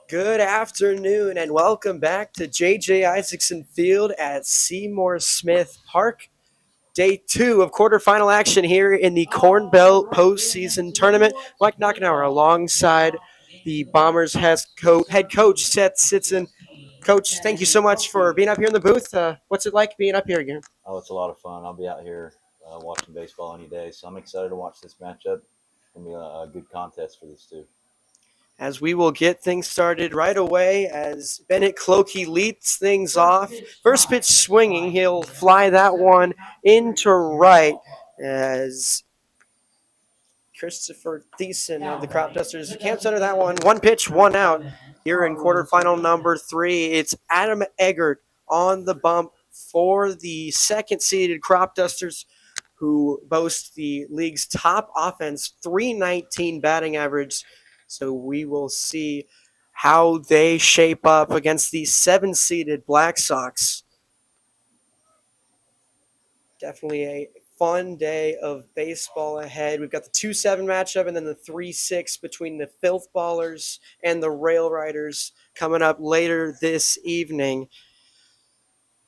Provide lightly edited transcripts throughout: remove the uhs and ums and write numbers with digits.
Good afternoon and welcome back to J.J. Isaacson Field at Seymour Smith Park. Day 2 of quarterfinal action here in the Corn Belt postseason tournament. Mike Knockenauer alongside the Bombers head coach Seth Sitson. Coach, thank you so much for being up here in the booth. What's it like being up here again? Oh, it's a lot of fun. I'll be out here watching baseball any day, so I'm excited to watch this matchup. It's going to be a good contest for these two. As we will get things started right away as Bennett Clokey leads things off. First pitch swinging. He'll fly that one into right as Christopher Thiessen of the Cropdusters camps under that one. One pitch, one out. Here in quarterfinal number 3, it's Adam Eggert on the bump for the second-seeded Cropdusters, who boast the league's top offense, .319 batting average. So we will see how they shape up against the 7-seeded Black Sox. Definitely a fun day of baseball ahead. We've got the 2-7 matchup and then the 3-6 between the Filth Ballers and the Rail Riders coming up later this evening.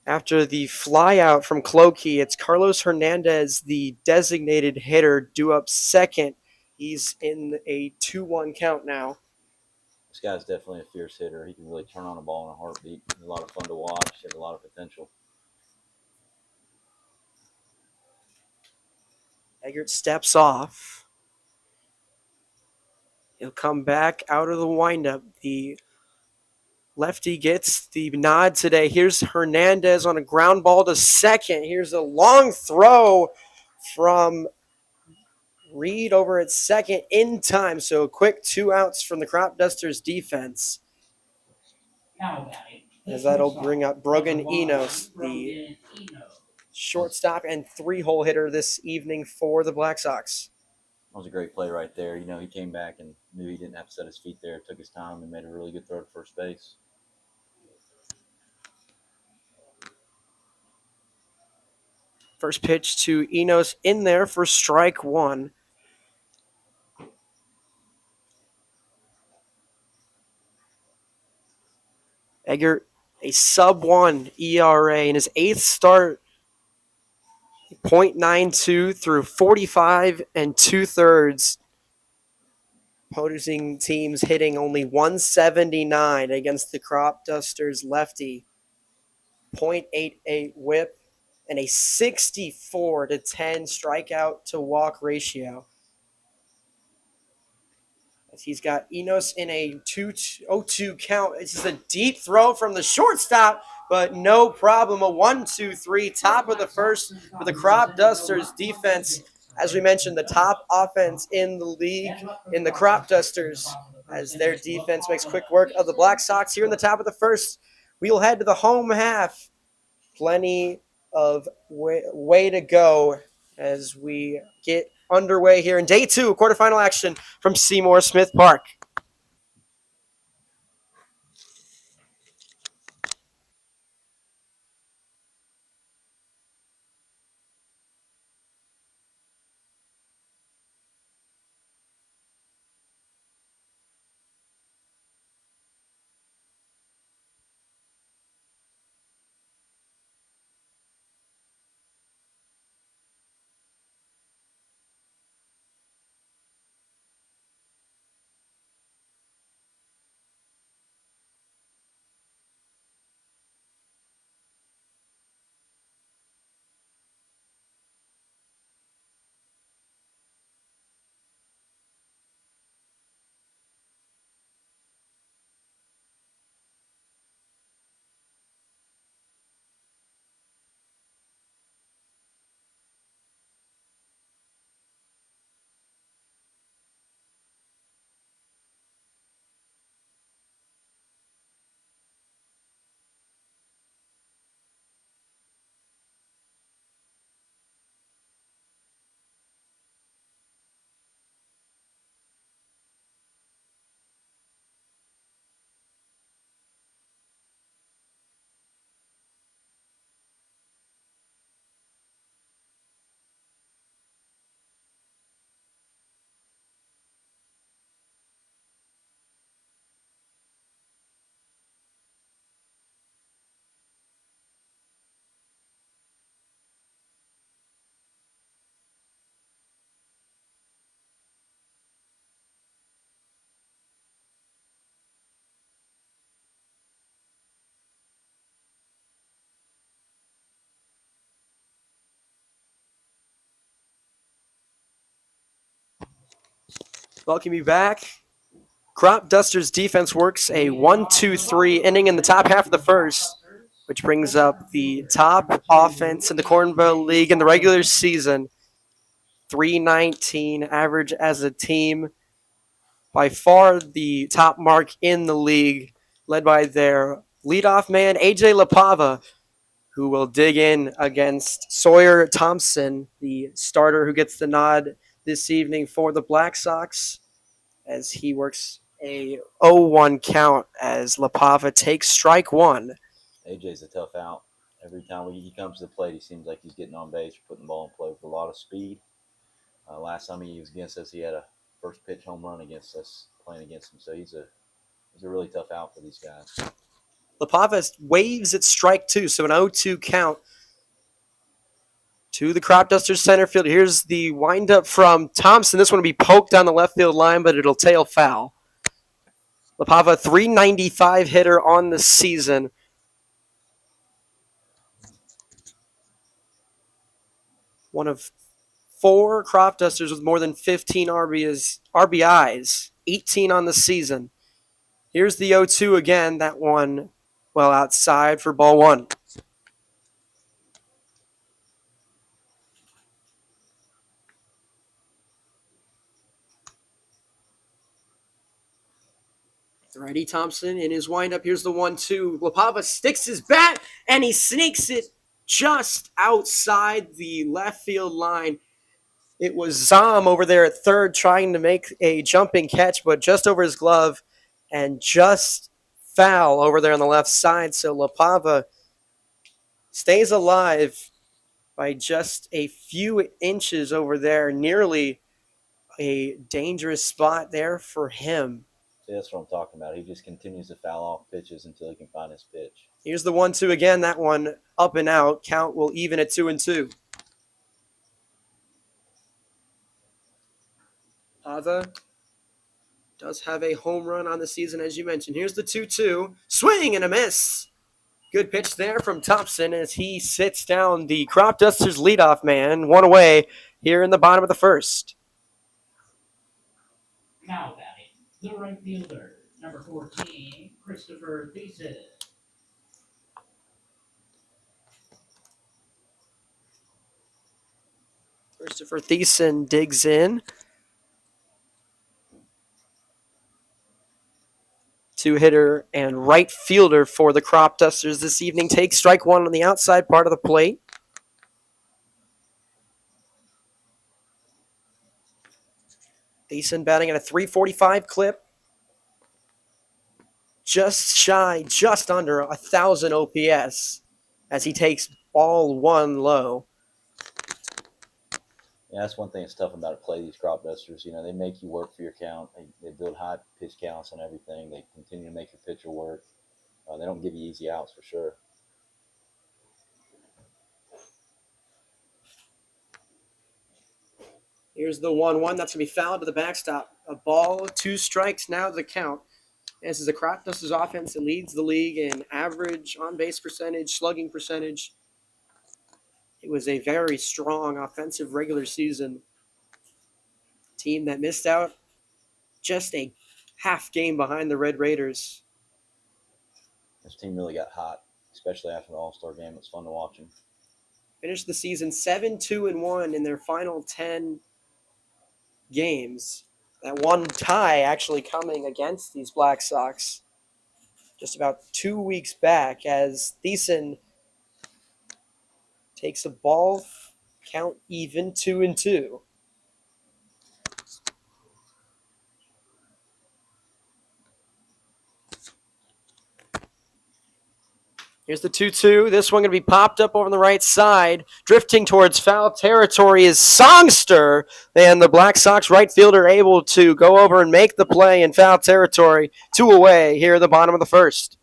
After the flyout from Clokey, it's Carlos Hernandez, the designated hitter, due up second. He's in a 2-1 count now. This guy's definitely a fierce hitter. He can really turn on a ball in a heartbeat. He's a lot of fun to watch. He has a lot of potential. Eggert steps off. He'll come back out of the windup. The lefty gets the nod today. Here's Hernandez on a ground ball to second. Here's a long throw from Reed over at second in time. So a quick 2 outs from the Cropdusters defense. As that'll bring up Brogan Enos, the shortstop and 3-hole hitter this evening for the Black Sox. That was a great play right there. He came back and knew he didn't have to set his feet there. Took his time and made a really good throw to first base. First pitch to Enos in there for strike 1. Eggert, a sub-1 ERA in his 8th start, .92 through 45 2/3. Opposing teams hitting only 179 against the Cropdusters lefty. .88 whip and a 64-10 strikeout to walk ratio. As he's got Enos in a 2-0-2 count. This is a deep throw from the shortstop, but no problem. A 1-2-3, top of the first for the Cropdusters defense. As we mentioned, the top offense in the league in the Cropdusters, as their defense makes quick work of the Black Sox here in the top of the first. We'll head to the home half. Plenty of way to go as we get underway here in day 2 of quarterfinal action from Seymour Smith Park. Welcome you back. Cropdusters defense works a 1-2-3 inning in the top half of the first, which brings up the top offense in the Cornville League in the regular season. 319 average as a team. By far the top mark in the league, led by their leadoff man, AJ LaPava, who will dig in against Sawyer Thompson, the starter who gets the nod this evening for the Black Sox, as he works a 0-1 count as LaPava takes strike one. AJ's a tough out. Every time he comes to the plate, he seems like he's getting on base, putting the ball in play with a lot of speed. Last time he was against us, he had a first pitch home run against us, playing against him. So he's a really tough out for these guys. LaPava waves at strike two, so an 0-2 count to the Cropdusters center field. Here's the windup from Thompson. This one will be poked down the left field line, but it'll tail foul. LaPava, 395 hitter on the season. One of four Cropdusters with more than 15 RBIs, 18 on the season. Here's the 0-2 again. That one well outside for ball one. Righty Thompson in his windup. Here's the 1-2. LaPava sticks his bat and he sneaks it just outside the left field line. It was Zom over there at third trying to make a jumping catch, but just over his glove and just foul over there on the left side. So LaPava stays alive by just a few inches over there, nearly a dangerous spot there for him. See, that's what I'm talking about. He just continues to foul off pitches until he can find his pitch. Here's the 1-2 again. That one up and out. Count will even at 2-2. Pava does have a home run on the season, as you mentioned. Here's the 2-2. Swing and a miss. Good pitch there from Thompson as he sits down the Cropdusters leadoff man. One away here in the bottom of the first. Now batting, the right fielder, number 14, Christopher Thiessen. Christopher Thiessen digs in. Two-hitter and right fielder for the Cropdusters this evening takes strike one on the outside part of the plate. Thiessen batting at a 345 clip. Just under 1,000 OPS as he takes ball one low. Yeah, that's one thing that's tough about it. Play these Cropdusters. You know, they make you work for your count. They build high pitch counts and everything. They continue to make your pitcher work. They don't give you easy outs for sure. Here's the 1-1. That's going to be fouled to the backstop. A ball, 2 strikes now to the count. This is the Cropdusters offense that leads the league in average on-base percentage, slugging percentage. It was a very strong offensive regular season. Team that missed out just a half game behind the Red Raiders. This team really got hot, especially after the All-Star game. It's fun to watch them. Finished the season 7-2-1 in their final 10 games. That one tie actually coming against these Black Sox just about 2 weeks back as Thiessen takes a ball, count even 2-2. Here's the 2-2. This one going to be popped up over on the right side. Drifting towards foul territory is Songster. And the Black Sox right fielder able to go over and make the play in foul territory. 2 away here at the bottom of the first.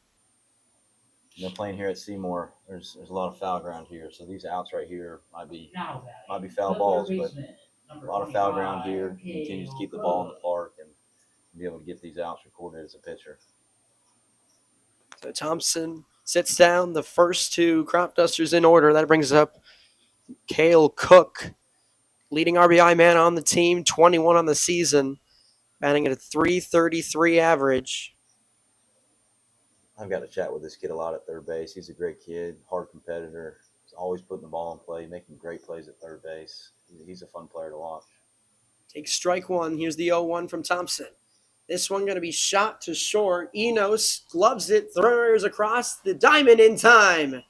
You know, playing here at Seymour, there's a lot of foul ground here. So these outs right here might be foul balls, but a lot of foul ground here. Continues to keep the ball in the park and be able to get these outs recorded as a pitcher. So Thompson sits down the first 2 Cropdusters in order. That brings up Cale Cook, leading RBI man on the team, 21 on the season, batting at a .333 average. I've got to chat with this kid a lot at third base. He's a great kid, hard competitor. He's always putting the ball in play, making great plays at third base. He's a fun player to watch. Takes strike one. Here's the 0-1 from Thompson. This one going to be shot to short. Enos gloves it, throws across the diamond in time.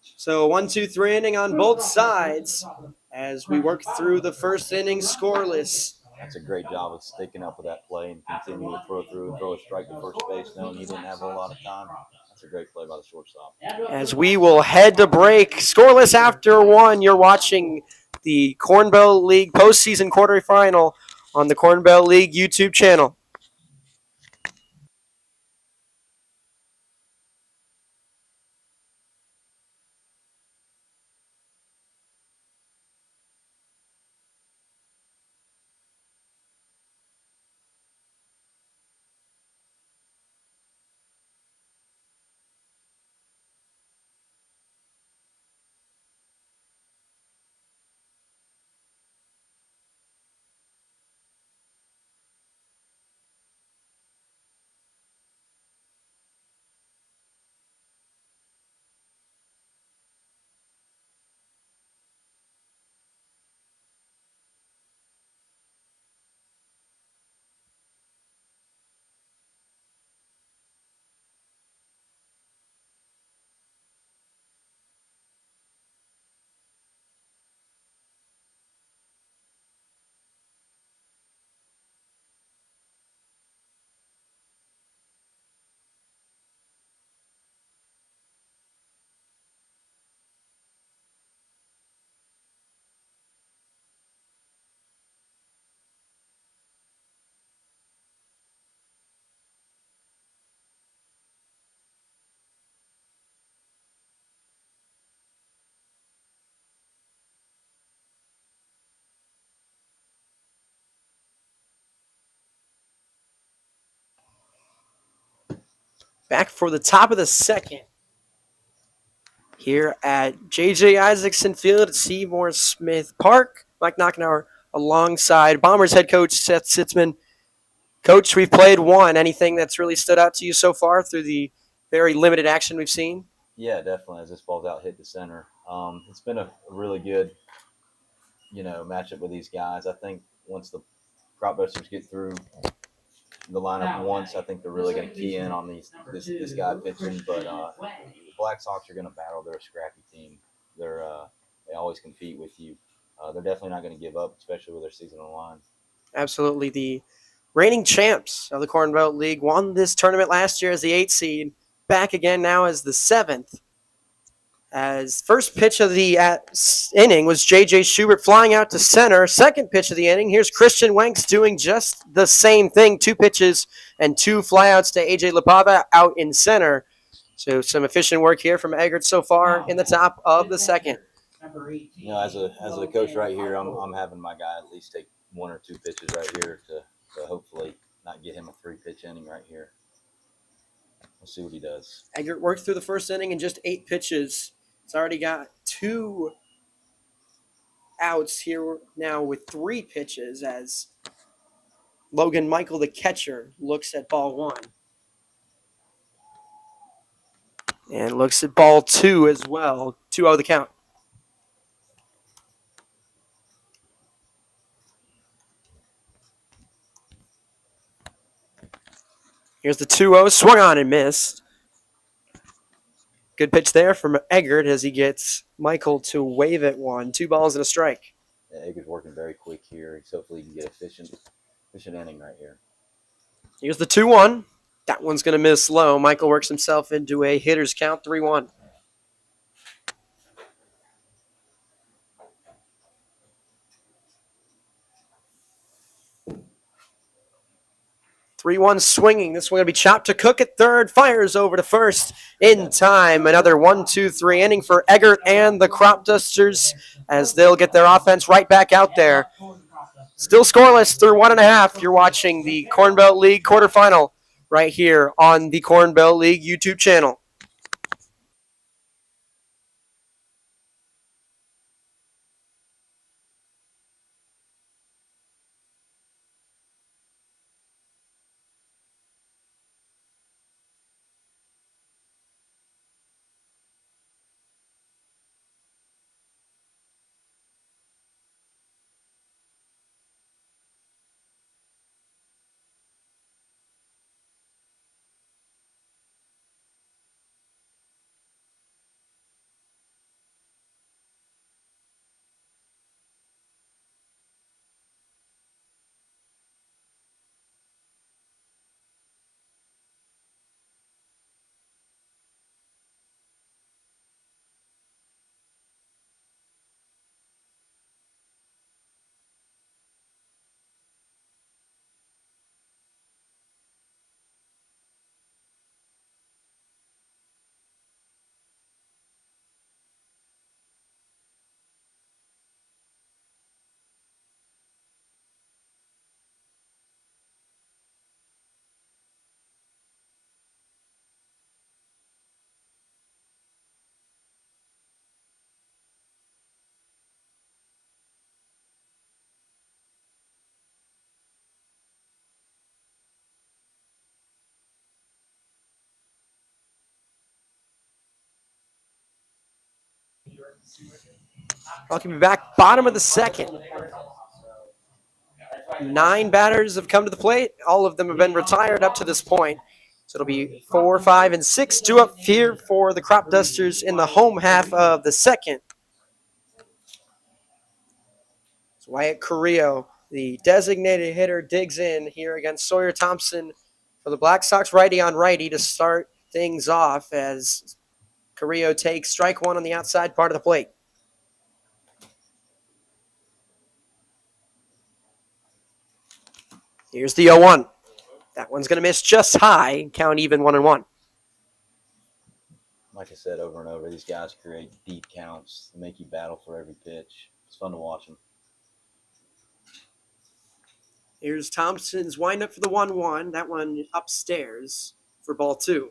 So 1-2-3 inning on both sides as we work through the first inning scoreless. That's a great job of sticking up with that play and continuing to throw a strike to first base, knowing he didn't have a whole lot of time. That's a great play by the shortstop. As we will head to break, scoreless after one. You're watching the Corn Belt League postseason quarterfinal on the Corn Belt League YouTube channel. Back for the top of the second here at J.J. Isaacson Field at Seymour Smith Park. Mike Knockenauer alongside Bombers head coach Seth Sitzman. Coach, we've played one. Anything that's really stood out to you so far through the very limited action we've seen? Yeah, definitely. As this ball's out hit the center, it's been a really good, matchup with these guys. I think once the Cropdusters get through the lineup once, I think they're really going to key in on this guy pitching. But the Black Sox are going to battle. They're a scrappy team. They always compete with you. They're definitely not going to give up, especially with their season on the line. Absolutely. The reigning champs of the Corn Belt League won this tournament last year as the 8th seed. Back again now as the 7th. As first pitch of the inning was J.J. Schubert flying out to center. Second pitch of the inning, here's Christian Wanks doing just the same thing. 2 pitches and 2 flyouts to A.J. Lapava out in center. So some efficient work here from Eggert so far in the top of the second. As a coach right here, I'm having my guy at least take 1 or 2 pitches right here to hopefully not get him a 3-pitch inning right here. We'll see what he does. Eggert worked through the first inning in just 8 pitches. He's already got 2 outs here now with 3 pitches as Logan Michael, the catcher, looks at ball 1. And looks at ball 2 as well. 2-0 the count. Here's the 2-0, swung on and missed. Good pitch there from Eggert as he gets Michael to wave at 1. 2 balls and a strike. Yeah, Eggert's working very quick here. Hopefully he can get efficient inning right here. Here's the 2-1. That one's going to miss low. Michael works himself into a hitter's count, 3-1. 3-1 swinging. This one going to be chopped to Cook at third. Fires over to first in time. Another 1-2-3 inning for Eggert and the Cropdusters as they'll get their offense right back out there. Still scoreless through 1.5. You're watching the Corn Belt League quarterfinal right here on the Corn Belt League YouTube channel. Welcome you back. Bottom of the second. 9 batters have come to the plate. All of them have been retired up to this point. So it'll be 4, 5, and 6 due up here for the Cropdusters in the home half of the second. So Wyatt Carrillo, the designated hitter, digs in here against Sawyer Thompson for the Black Sox righty on righty to start things off as Carrillo takes strike one on the outside part of the plate. Here's the 0-1. That one's going to miss just high, count even 1-1. Like I said over and over, these guys create deep counts. They make you battle for every pitch. It's fun to watch them. Here's Thompson's windup for the 1-1. That one upstairs for ball 2.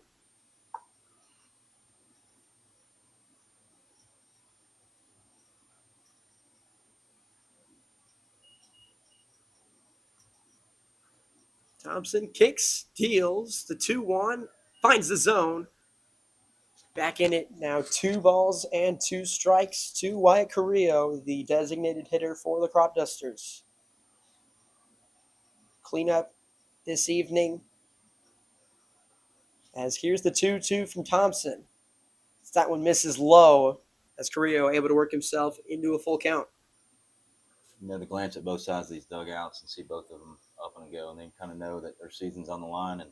Thompson kicks, deals the 2-1, finds the zone. Back in it now, 2 balls and 2 strikes to Wyatt Carrillo, the designated hitter for the Cropdusters. Cleanup this evening. As here's the 2-2 from Thompson. That one misses low as Carrillo able to work himself into a full count. You know, to glance at both sides of these dugouts and see both of them up and go, and then kind of know that their season's on the line and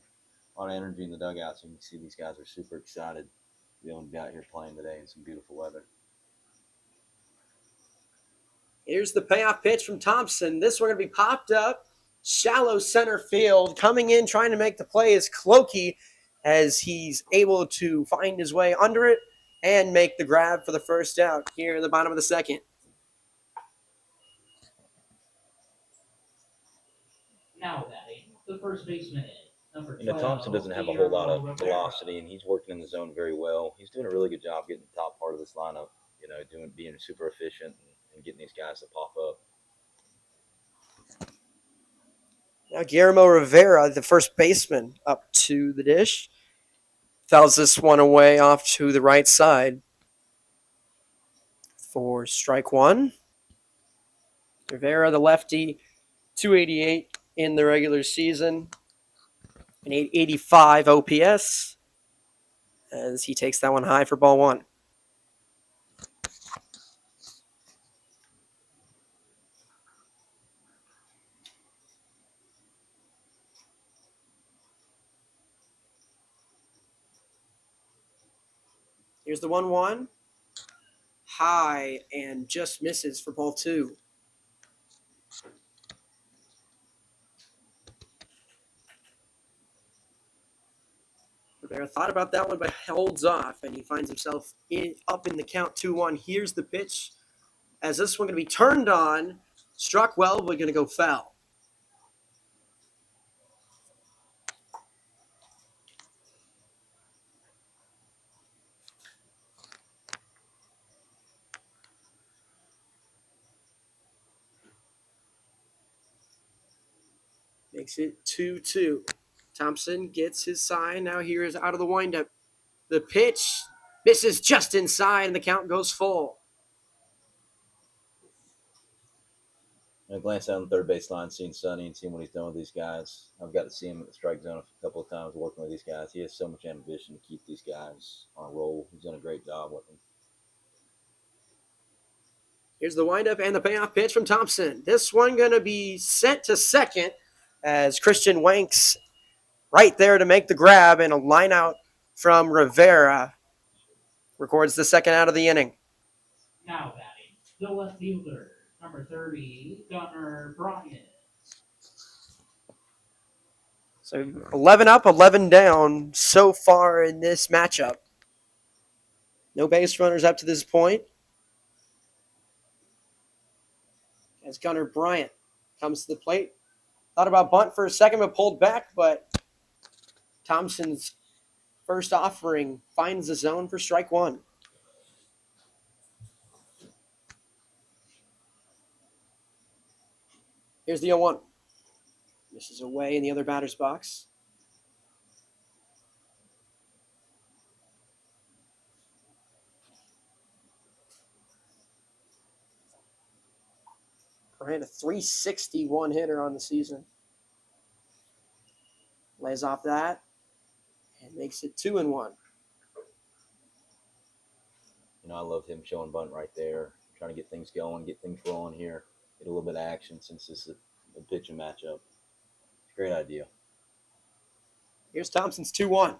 a lot of energy in the dugouts. You can see these guys are super excited to be able to be out here playing today in some beautiful weather. Here's the payoff pitch from Thompson. This one going to be popped up. Shallow center field. Coming in, trying to make the play is Clokey as he's able to find his way under it and make the grab for the first out here in the bottom of the second. Now batting, the first baseman, number 12. You know, Thompson doesn't have a whole lot of velocity, and he's working in the zone very well. He's doing a really good job getting the top part of this lineup, you know, being super efficient and getting these guys to pop up. Now Guillermo Rivera, the first baseman, up to the dish. Fouls this one away off to the right side for strike one. Rivera, the lefty, 288 in the regular season, an 885 OPS, as he takes that one high for ball 1. Here's the 1-1. High and just misses for ball 2. Rivera thought about that one, but holds off, and he finds himself up in the count 2-1. Here's the pitch, as this one going to be turned on, struck well, but going to go foul. Makes it 2-2. Thompson gets his sign. Now here is out of the windup. The pitch misses just inside, and the count goes full. I glanced down the third base line, seeing Sonny and seeing what he's done with these guys. I've got to see him at the strike zone a couple of times working with these guys. He has so much ambition to keep these guys on a roll. He's done a great job with them. Here's the windup and the payoff pitch from Thompson. This one going to be sent to second as Christian Wanks right there to make the grab, and a line out from Rivera records the second out of the inning. Now batting, the left fielder, number 30, Gunnar Bryant. So 11 up, 11 down so far in this matchup. No base runners up to this point. As Gunnar Bryant comes to the plate. Thought about bunt for a second, but pulled back, but Thompson's first offering finds the zone for strike one. Here's the 0-1. Misses away in the other batter's box. hit a 361 hitter on the season. Lays off that and makes it 2-1. I love him showing bunt right there, trying to get things going, get things rolling here, get a little bit of action since this is a pitching matchup. Great idea. Here's Thompson's 2-1.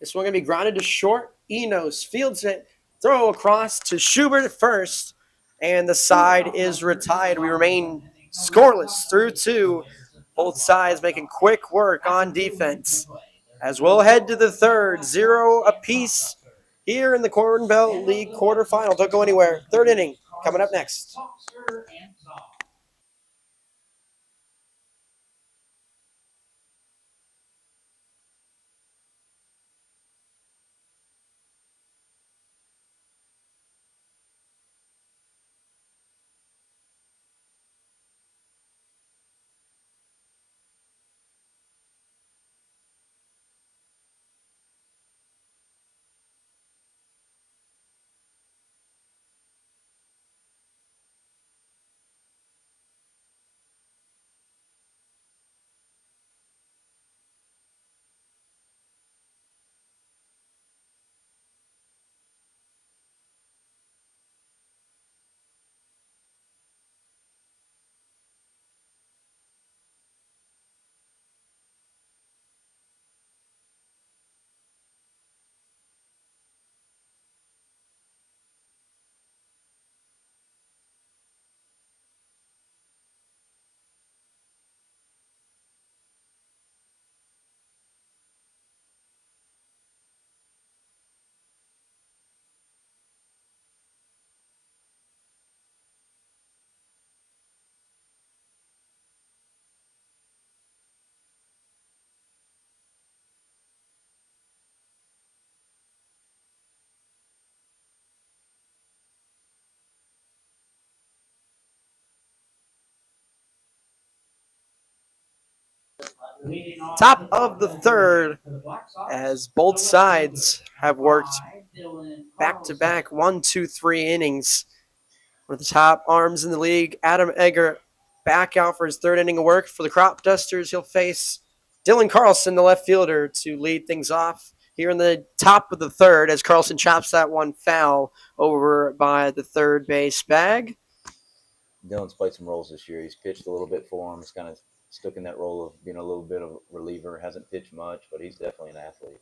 This one going to be grounded to short. Enos fields it. Throw across to Schubert at first. And the side is retired. We remain scoreless through 2. Both sides making quick work on defense. As we'll head to the third, 0 apiece here in the Corn Belt League quarterfinal. Don't go anywhere. Third inning coming up next. Top of the third, as both sides have worked back-to-back 1, 2, 3 innings. One of the top arms in the league, Adam Egger, back out for his third inning of work. For the Cropdusters, he'll face Dylan Carlson, the left fielder, to lead things off here in the top of the third as Carlson chops that one foul over by the third base bag. Dylan's played some roles this year. He's pitched a little bit for him. He's kind of stuck in that role of being a little bit of a reliever. Hasn't pitched much, but he's definitely an athlete.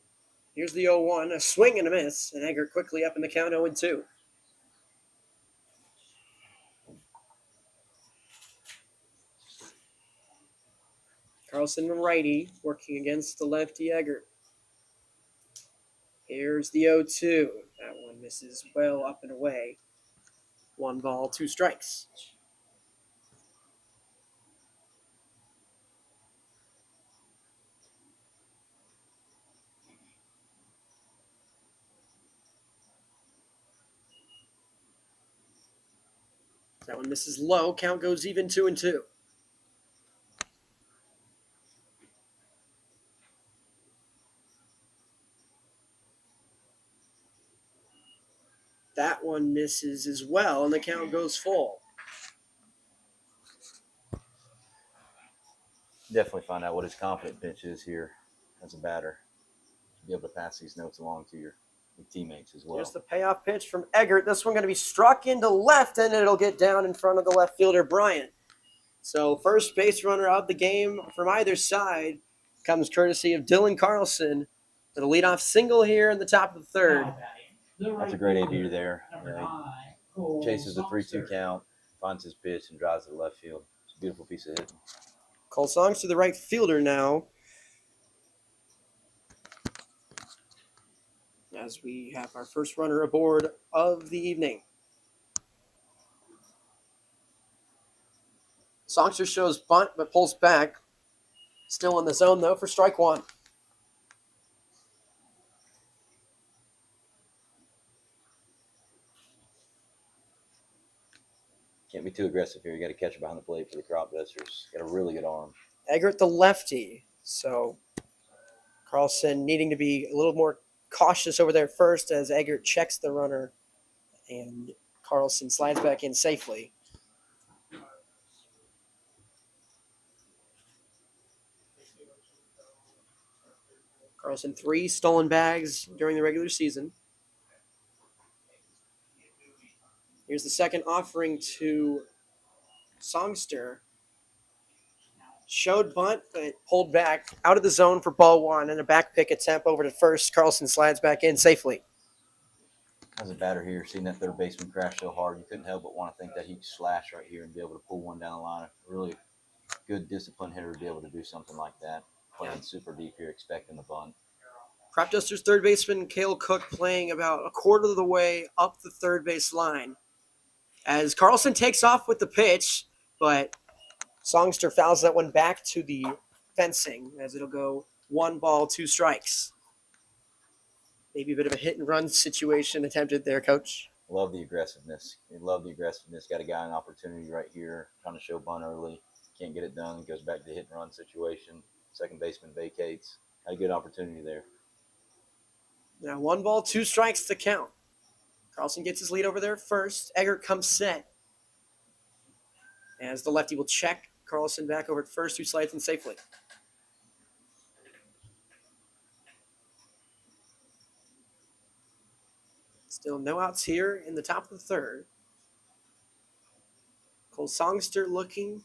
Here's the 0-1, a swing and a miss, and Egger quickly up in the count 0-2. Carlson, righty, working against the lefty Egger. Here's the 0-2. That one misses well up and away. 1 ball, 2 strikes. That one misses low. Count goes even 2-2. That one misses as well, and the count goes full. Definitely find out what his confident pitch is here as a batter. Be able to pass these notes along to your teammates as well. Here's the payoff pitch from Eggert. This one going to be struck into left, and it'll get down in front of the left fielder, Bryant. So first base runner of the game from either side comes courtesy of Dylan Carlson for the leadoff single here in the top of the third. That's a great debut there. Chases the 3-2 count, finds his pitch, and drives to the left field. It's a beautiful piece of hitting. Cole Songs to the right fielder now, as we have our first runner aboard of the evening. Songster shows bunt but pulls back. Still in the zone, though, for strike 1. Can't be too aggressive here. You got to catch it behind the plate for the Cropdusters. Got a really good arm. Eggert the lefty, so Carlson needing to be a little more cautious over there first as Eggert checks the runner and Carlson slides back in safely. Carlson 3 stolen bags during the regular season. Here's the second offering to Songster. Showed bunt, but pulled back out of the zone for ball one, and a back pick attempt over to first. Carlson slides back in safely. As a batter here, seeing that third baseman crash so hard, you couldn't help but want to think that he'd slash right here and be able to pull one down the line. A really good disciplined hitter to be able to do something like that. Playing super deep here, expecting the bunt. Cropdusters third baseman Cale Cook playing about a quarter of the way up the third base line. As Carlson takes off with the pitch, but Songster fouls that one back to the fencing as it'll go 1 ball, 2 strikes. Maybe a bit of a hit and run situation attempted there, Coach. Love the aggressiveness. Love the aggressiveness. Got a guy an opportunity right here, trying to show bunt early. Can't get it done. Goes back to the hit and run situation. Second baseman vacates. Had a good opportunity there. Now 1 ball, 2 strikes to count. Carlson gets his lead over there first. Eggert comes set. As the lefty will check Carlson back over at first, who slides in safely. Still no outs here in the top of the third. Cole Songster looking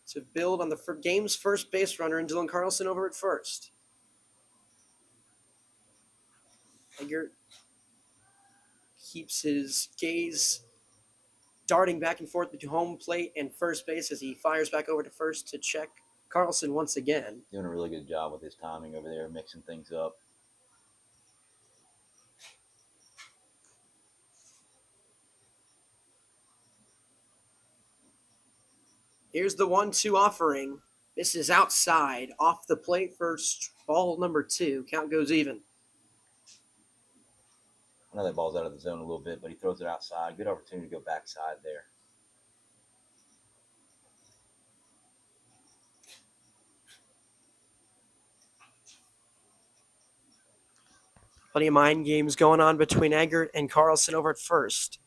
to build on the game's first base runner and Dylan Carlson over at first. Eggert keeps his gaze darting back and forth between home plate and first base as he fires back over to first to check Carlson once again. Doing a really good job with his timing over there, mixing things up. Here's the 1-2 offering. This is outside, off the plate for ball number 2. Count goes even. I know that ball's out of the zone a little bit, but he throws it outside. Good opportunity to go backside there. Plenty of mind games going on between Eggert and Carlson over at first.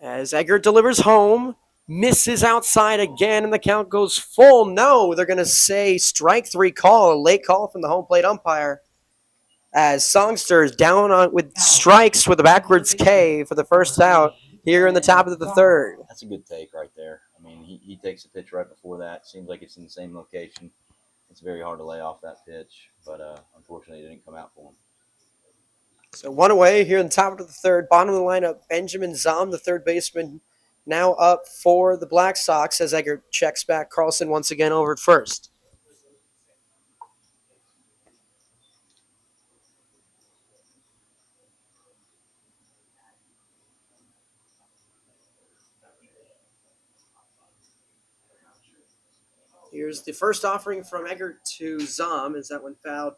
As Eggert delivers home, misses outside again, and the count goes full. No, they're going to say strike 3 call, a late call from the home plate umpire. As Songster is down on with strikes with a backwards K for the first out here in the top of the third. That's a good take right there. I mean, he takes a pitch right before that. Seems like it's in the same location. It's very hard to lay off that pitch, but unfortunately it didn't come out for him. So 1 away here in the top of the third. Bottom of the lineup, Benjamin Zom, the third baseman, now up for the Black Sox as Eggert checks back Carlson once again over at first. Here's the first offering from Eggert to Zom as that one fouled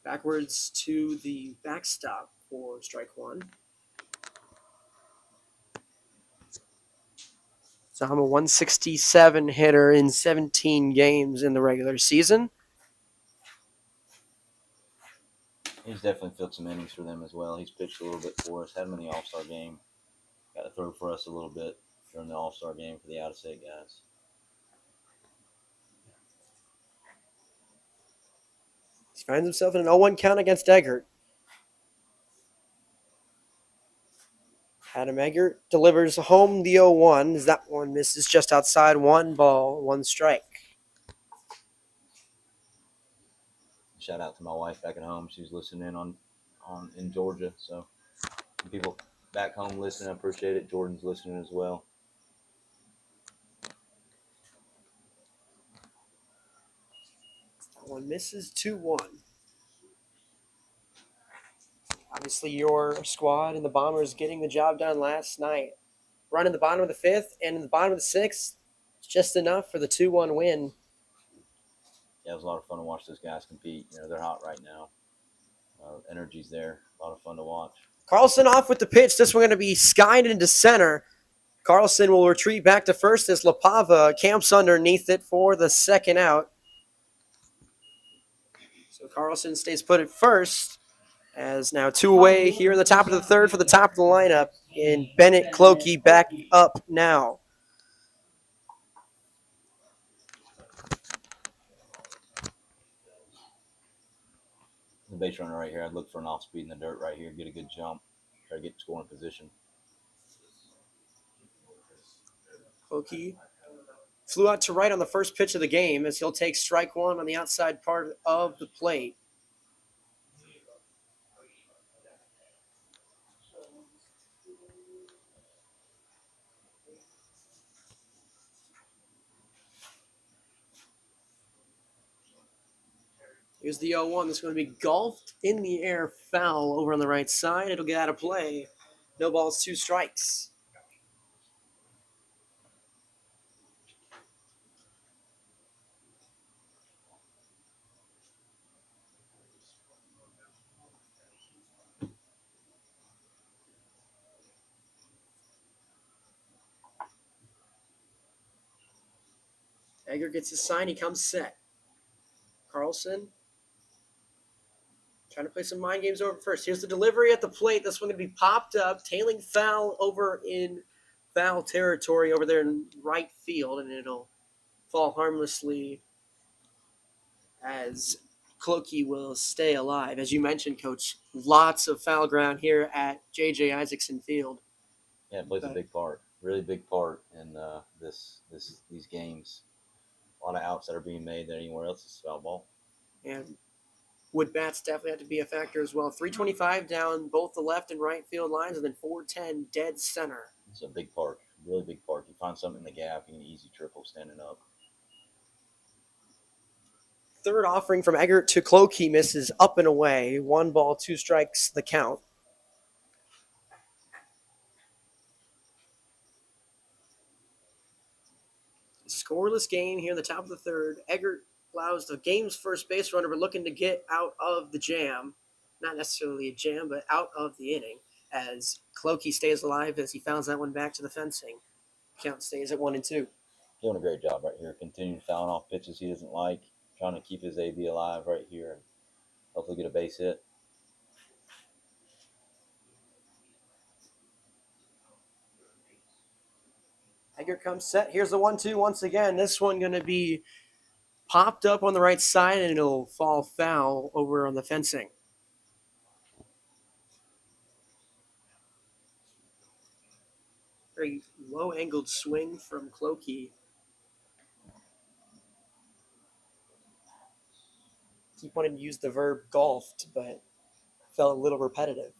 backwards to the backstop for strike 1. Zom, a 167 hitter in 17 games in the regular season. He's definitely filled some innings for them as well. He's pitched a little bit for us. Had him in the All-Star game. Got to throw for us a little bit during the All-Star game for the out-of-state guys. He finds himself in an 0-1 count against Eggert. Adam Eggert delivers home the 0-1 as that one misses just outside. 1 ball, 1 strike. Shout out to my wife back at home. She's listening in in Georgia. So people back home listening, I appreciate it. Jordan's listening as well. That one misses 2-1. Obviously, your squad and the Bombers getting the job done last night. Run in the bottom of the 5th and in the bottom of the 6th, just enough for the 2-1 win. Yeah, it was a lot of fun to watch those guys compete. You know, they're hot right now. Energy's there. A lot of fun to watch. Carlson off with the pitch. This one going to be skied into center. Carlson will retreat back to first as LaPava camps underneath it for the second out. So Carlson stays put at first. As now 2 away here in the top of the third for the top of the lineup. And Bennett Clokey back up now. The base runner right here. I'd look for an off speed in the dirt right here. Get a good jump. Try to get scoring position. Clokey flew out to right on the first pitch of the game as he'll take strike one on the outside part of the plate. Here's the 0-1. This is going to be golfed in the air, foul over on the right side. It'll get out of play. No balls, 2 strikes. Egger gets his sign. He comes set. Carlson trying to play some mind games over first. Here's the delivery at the plate. This one going to be popped up, tailing foul over in foul territory over there in right field, and it'll fall harmlessly as Clokey will stay alive. As you mentioned, Coach, lots of foul ground here at J.J. Isaacson Field. Yeah, it plays a big part, really big part in these games. A lot of outs that are being made that anywhere else is foul ball. And wood bats definitely have to be a factor as well. 325 down both the left and right field lines, and then 410 dead center. It's a big part, really big part. You find something in the gap, you can easy triple standing up. Third offering from Eggert to Clokey misses up and away. 1 ball, 2 strikes, the count. Scoreless game here in the top of the third. Eggert allows the game's first base runner, but looking to get out of the jam. Not necessarily a jam, but out of the inning. As Clokey stays alive as he fouls that one back to the fencing. Count stays at 1-2. Doing a great job right here. Continuing fouling off pitches he doesn't like. Trying to keep his AB alive right here and hopefully get a base hit. Eggert comes set. Here's the 1-2 once again. This one going to be popped up on the right side, and it'll fall foul over on the fencing. Very low-angled swing from Clokey. Keep wanting to use the verb golfed, but felt a little repetitive.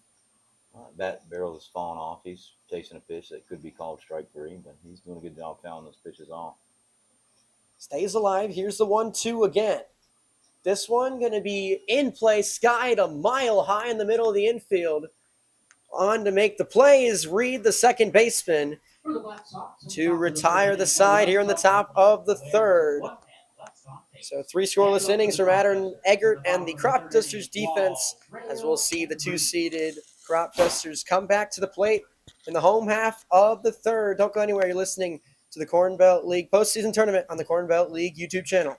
Bat barrel is falling off. He's chasing a pitch that could be called strike 3, but he's doing a good job fouling those pitches off. Stays alive. Here's the 1-2 again. This one going to be in play, skied a mile high in the middle of the infield. On to make the play is Reed, the second baseman, to retire the side here in the top of the third. So 3 scoreless innings from Aaron Eggert and the Cropdusters defense, as we'll see the 2-seeded Cropdusters come back to the plate in the home half of the third. Don't go anywhere. You're listening to the Corn Belt League postseason tournament on the Corn Belt League YouTube channel.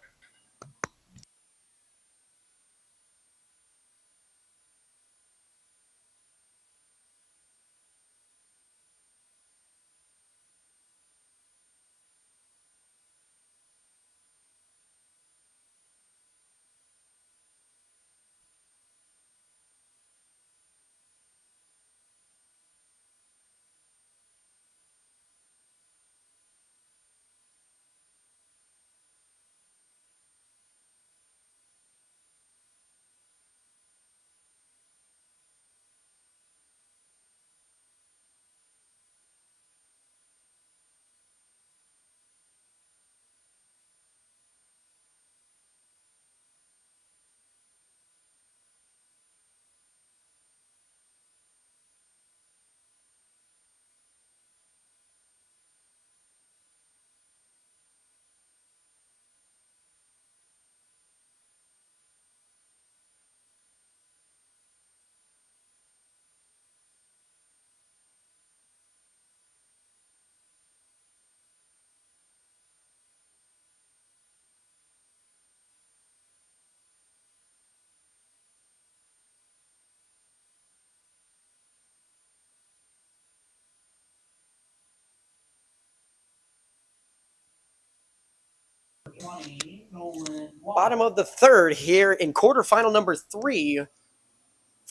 Bottom of the third here in quarterfinal number 3.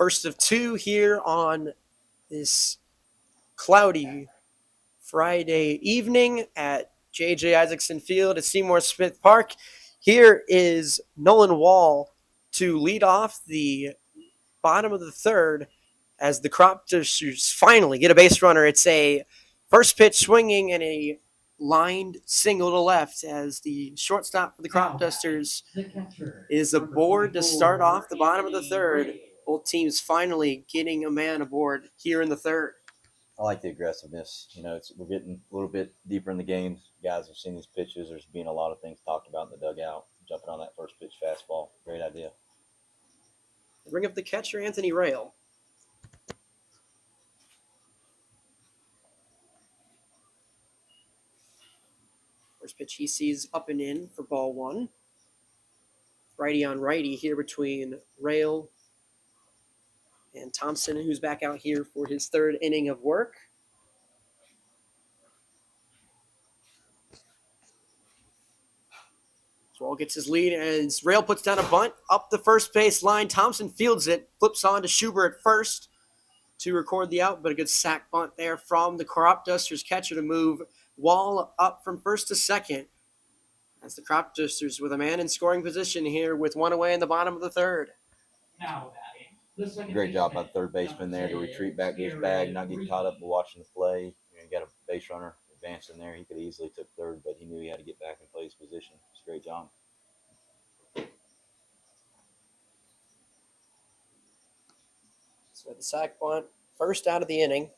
First of two here on this cloudy Friday evening at J.J. Isaacson Field at Seymour Smith Park. Here is Nolan Wall to lead off the bottom of the third as the Cropdusters finally get a base runner. It's a first pitch swinging and a lined single to left as the shortstop for the Cropdusters is aboard to start off the bottom of the third. Both teams finally getting a man aboard here in the third. I like the aggressiveness. We're getting a little bit deeper in the game. Guys have seen these pitches. There's been a lot of things talked about in the dugout. Jumping on that first pitch fastball, great idea. Bring up the catcher, Anthony Rail. First pitch he sees up and in for ball one. Righty on righty here between Rail and Thompson, who's back out here for his third inning of work. Wall gets his lead as Rail puts down a bunt up the first base line. Thompson fields it, flips on to Schubert at first to record the out, but a good sack bunt there from the Cropdusters catcher to move Wall up from first to second. As the Cropdusters with a man in scoring position here with one away in the bottom of the third. Now batting. Great job by the third baseman there to retreat back to his bag, not get caught up with watching the play. You got a base runner advanced in there. He could easily took third, but he knew he had to get back and play his position. It's a great job. So the sack bunt, first out of the inning.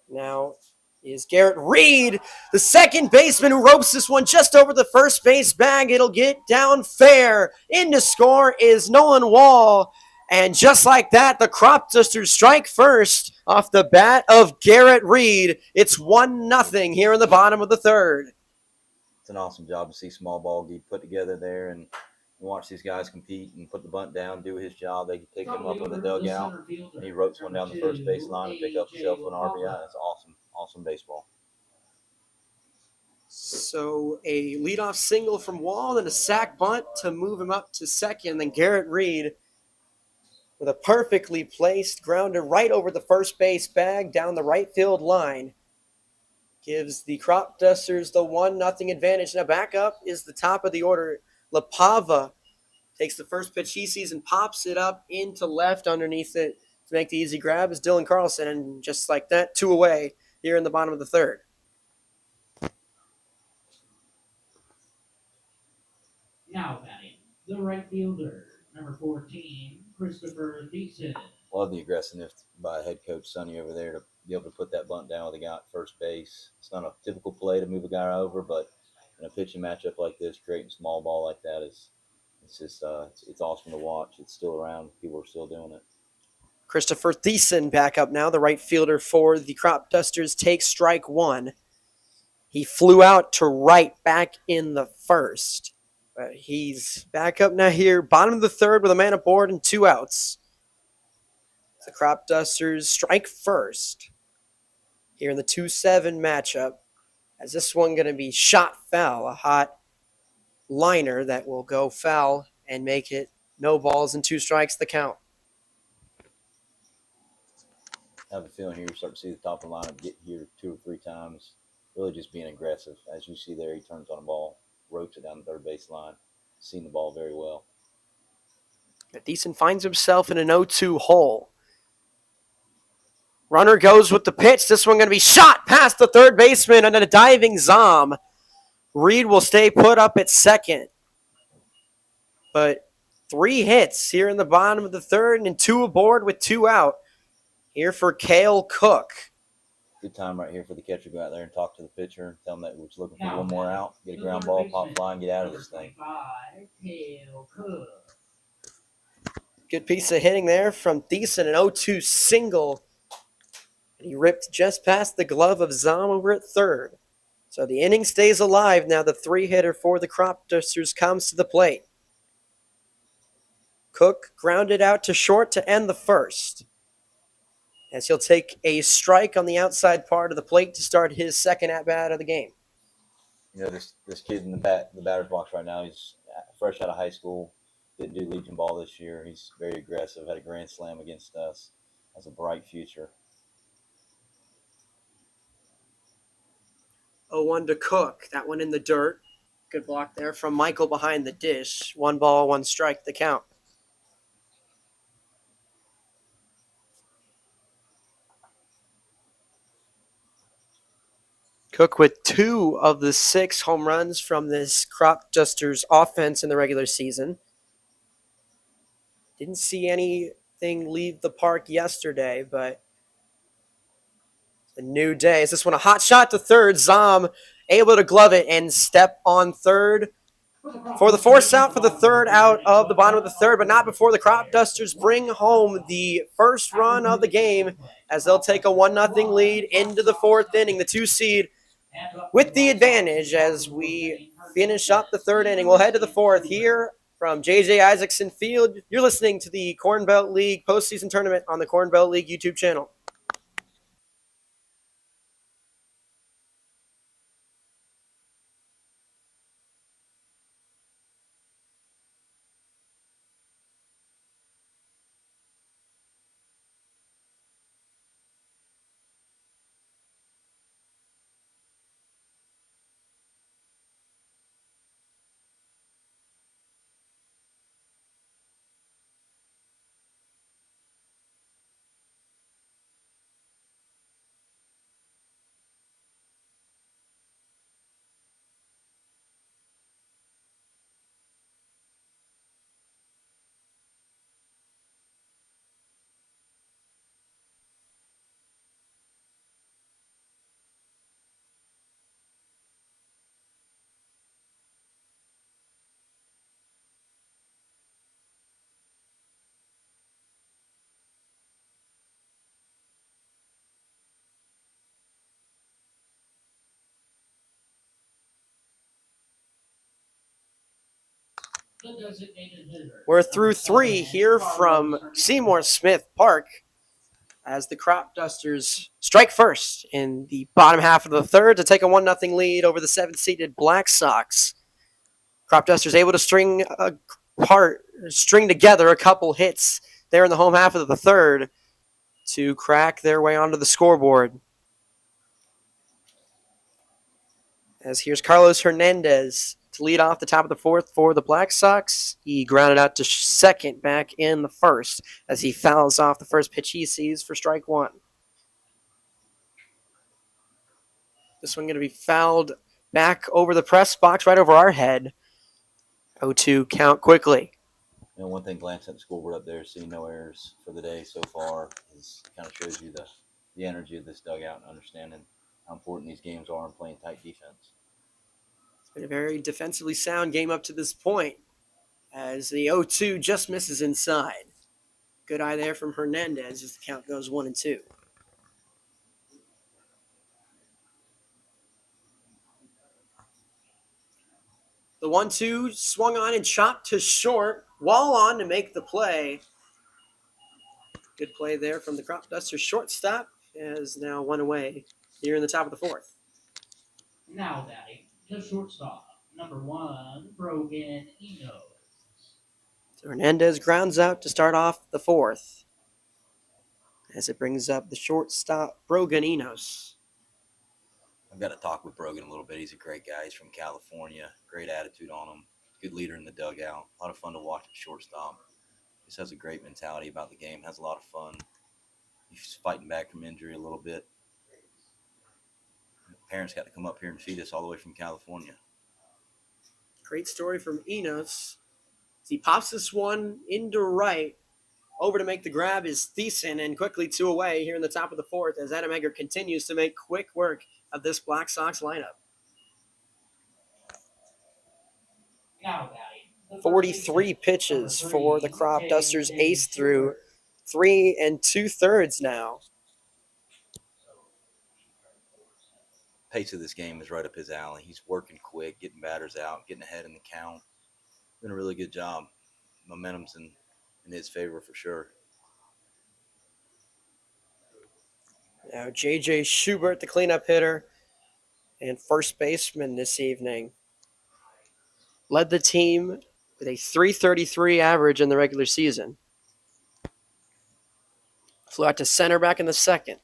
Now is Garrett Reed, the second baseman who ropes this one just over the first base bag. It'll get down fair. In to score is Nolan Wall. And just like that, the Cropdusters strike first off the bat of Garrett Reed. It's 1-0 here in the bottom of the third. It's an awesome job to see small ball get put together there and watch these guys compete and put the bunt down, do his job. They can take him up in the dugout, and he ropes one down the first base line and pick up himself an RBI. That's awesome. Awesome baseball. So a leadoff single from Wall and a sack bunt to move him up to second. Then Garrett Reed with a perfectly placed grounder right over the first base bag down the right field line. Gives the Cropdusters the 1-0 advantage. Now back up is the top of the order. LaPava takes the first pitch he sees and pops it up into left underneath it to make the easy grab is Dylan Carlson. And just like that, 2 away here in the bottom of the third. Now batting, the right fielder, number 14, Christopher Thiessen. Love the aggressiveness by head coach Sonny over there to be able to put that bunt down with a guy at first base. It's not a typical play to move a guy over, but in a pitching matchup like this, creating small ball like that it's awesome to watch. It's still around. People are still doing it. Christopher Thiessen back up now. The right fielder for the Cropdusters takes strike one. He flew out to right back in the first. He's back up now here, bottom of the third with a man aboard and 2 outs. The Cropdusters strike first here in the 2-7 matchup. As this one going to be shot foul, a hot liner that will go foul and make it no balls and 2 strikes the count. I have a feeling here you start to see the top of the lineup get here 2 or 3 times, really just being aggressive. As you see there, he turns on a ball, ropes it down the third base line, seen the ball very well. Thiessen finds himself in an 0-2 hole. Runner goes with the pitch. This one going to be shot past the third baseman and a diving Zom. Reed will stay put up at second. But 3 hits here in the bottom of the third and 2 aboard with 2 out. Here for Cale Cook. Good time right here for the catcher to go out there and talk to the pitcher and tell him that we're just looking for one more out, get a ground ball, pop fly, and get out of this thing. Good piece of hitting there from Thiessen, an 0-2 single. And he ripped just past the glove of Zom over at third. So the inning stays alive now. The 3-hitter for the Cropdusters comes to the plate. Cook grounded out to short to end the first, as he'll take a strike on the outside part of the plate to start his second at-bat of the game. This kid in the batter's box right now, he's fresh out of high school, Didn't do Legion ball this year. He's very aggressive. Had a grand slam against us. Has a bright future. 0-1 to Cook. That one in the dirt. Good block there from Michael behind the dish. 1 ball, 1 strike, the count. Cook with 2 of the 6 home runs from this Cropdusters offense in the regular season. Didn't see anything leave the park yesterday, but a new day. Is this one a hot shot to third? Zom able to glove it and step on third for the force out for the third out of the bottom of the third, but not before the Cropdusters bring home the first run of the game as they'll take a 1-0 lead into the 4th inning. The 2 seed with the advantage as we finish up the 3rd inning. We'll head to the 4th here from J.J. Isaacson Field. You're listening to the Corn Belt League postseason tournament on the Corn Belt League YouTube channel. We're through 3 here from Seymour Smith Park as the Cropdusters strike first in the bottom half of the 3rd to take a 1-0 lead over the 7th-seeded Black Sox. Cropdusters able to string together a couple hits there in the home half of the 3rd to crack their way onto the scoreboard. As here's Carlos Hernandez to lead off the top of the 4th for the Black Sox. He grounded out to second back in the 1st as he fouls off the first pitch he sees for strike 1. This one going to be fouled back over the press box right over our head. 0-2 count quickly. One thing glancing at the scoreboard up there, seeing no errors for the day so far, is kind of shows you the energy of this dugout and understanding how important these games are and playing tight defense. It's been a very defensively sound game up to this point as the 0-2 just misses inside. Good eye there from Hernandez as the count goes 1-2. The 1-2 swung on and chopped to short. Wall on to make the play. Good play there from the Cropdusters shortstop as now 1 away here in the top of the 4th. Now batting to shortstop, number 1, Brogan Enos. So Hernandez grounds out to start off the 4th as it brings up the shortstop, Brogan Enos. I've got to talk with Brogan a little bit. He's a great guy. He's from California. Great attitude on him. Good leader in the dugout. A lot of fun to watch at shortstop. Just has a great mentality about the game. Has a lot of fun. He's fighting back from injury a little bit. Parents got to come up here and feed us all the way from California. Great story from Enos. He pops this one into right. Over to make the grab is Thiessen, and quickly 2 away here in the top of the 4th as Adam Egger continues to make quick work of this Black Sox lineup. Now batting. 43 pitches for the Cropdusters ace through 3 2/3 now. Pace of this game is right up his alley. He's working quick, getting batters out, getting ahead in the count. Doing a really good job. Momentum's in his favor for sure. Now J.J. Schubert, the cleanup hitter, and first baseman this evening. Led the team with a 333 average in the regular season. Flew out to center back in the second.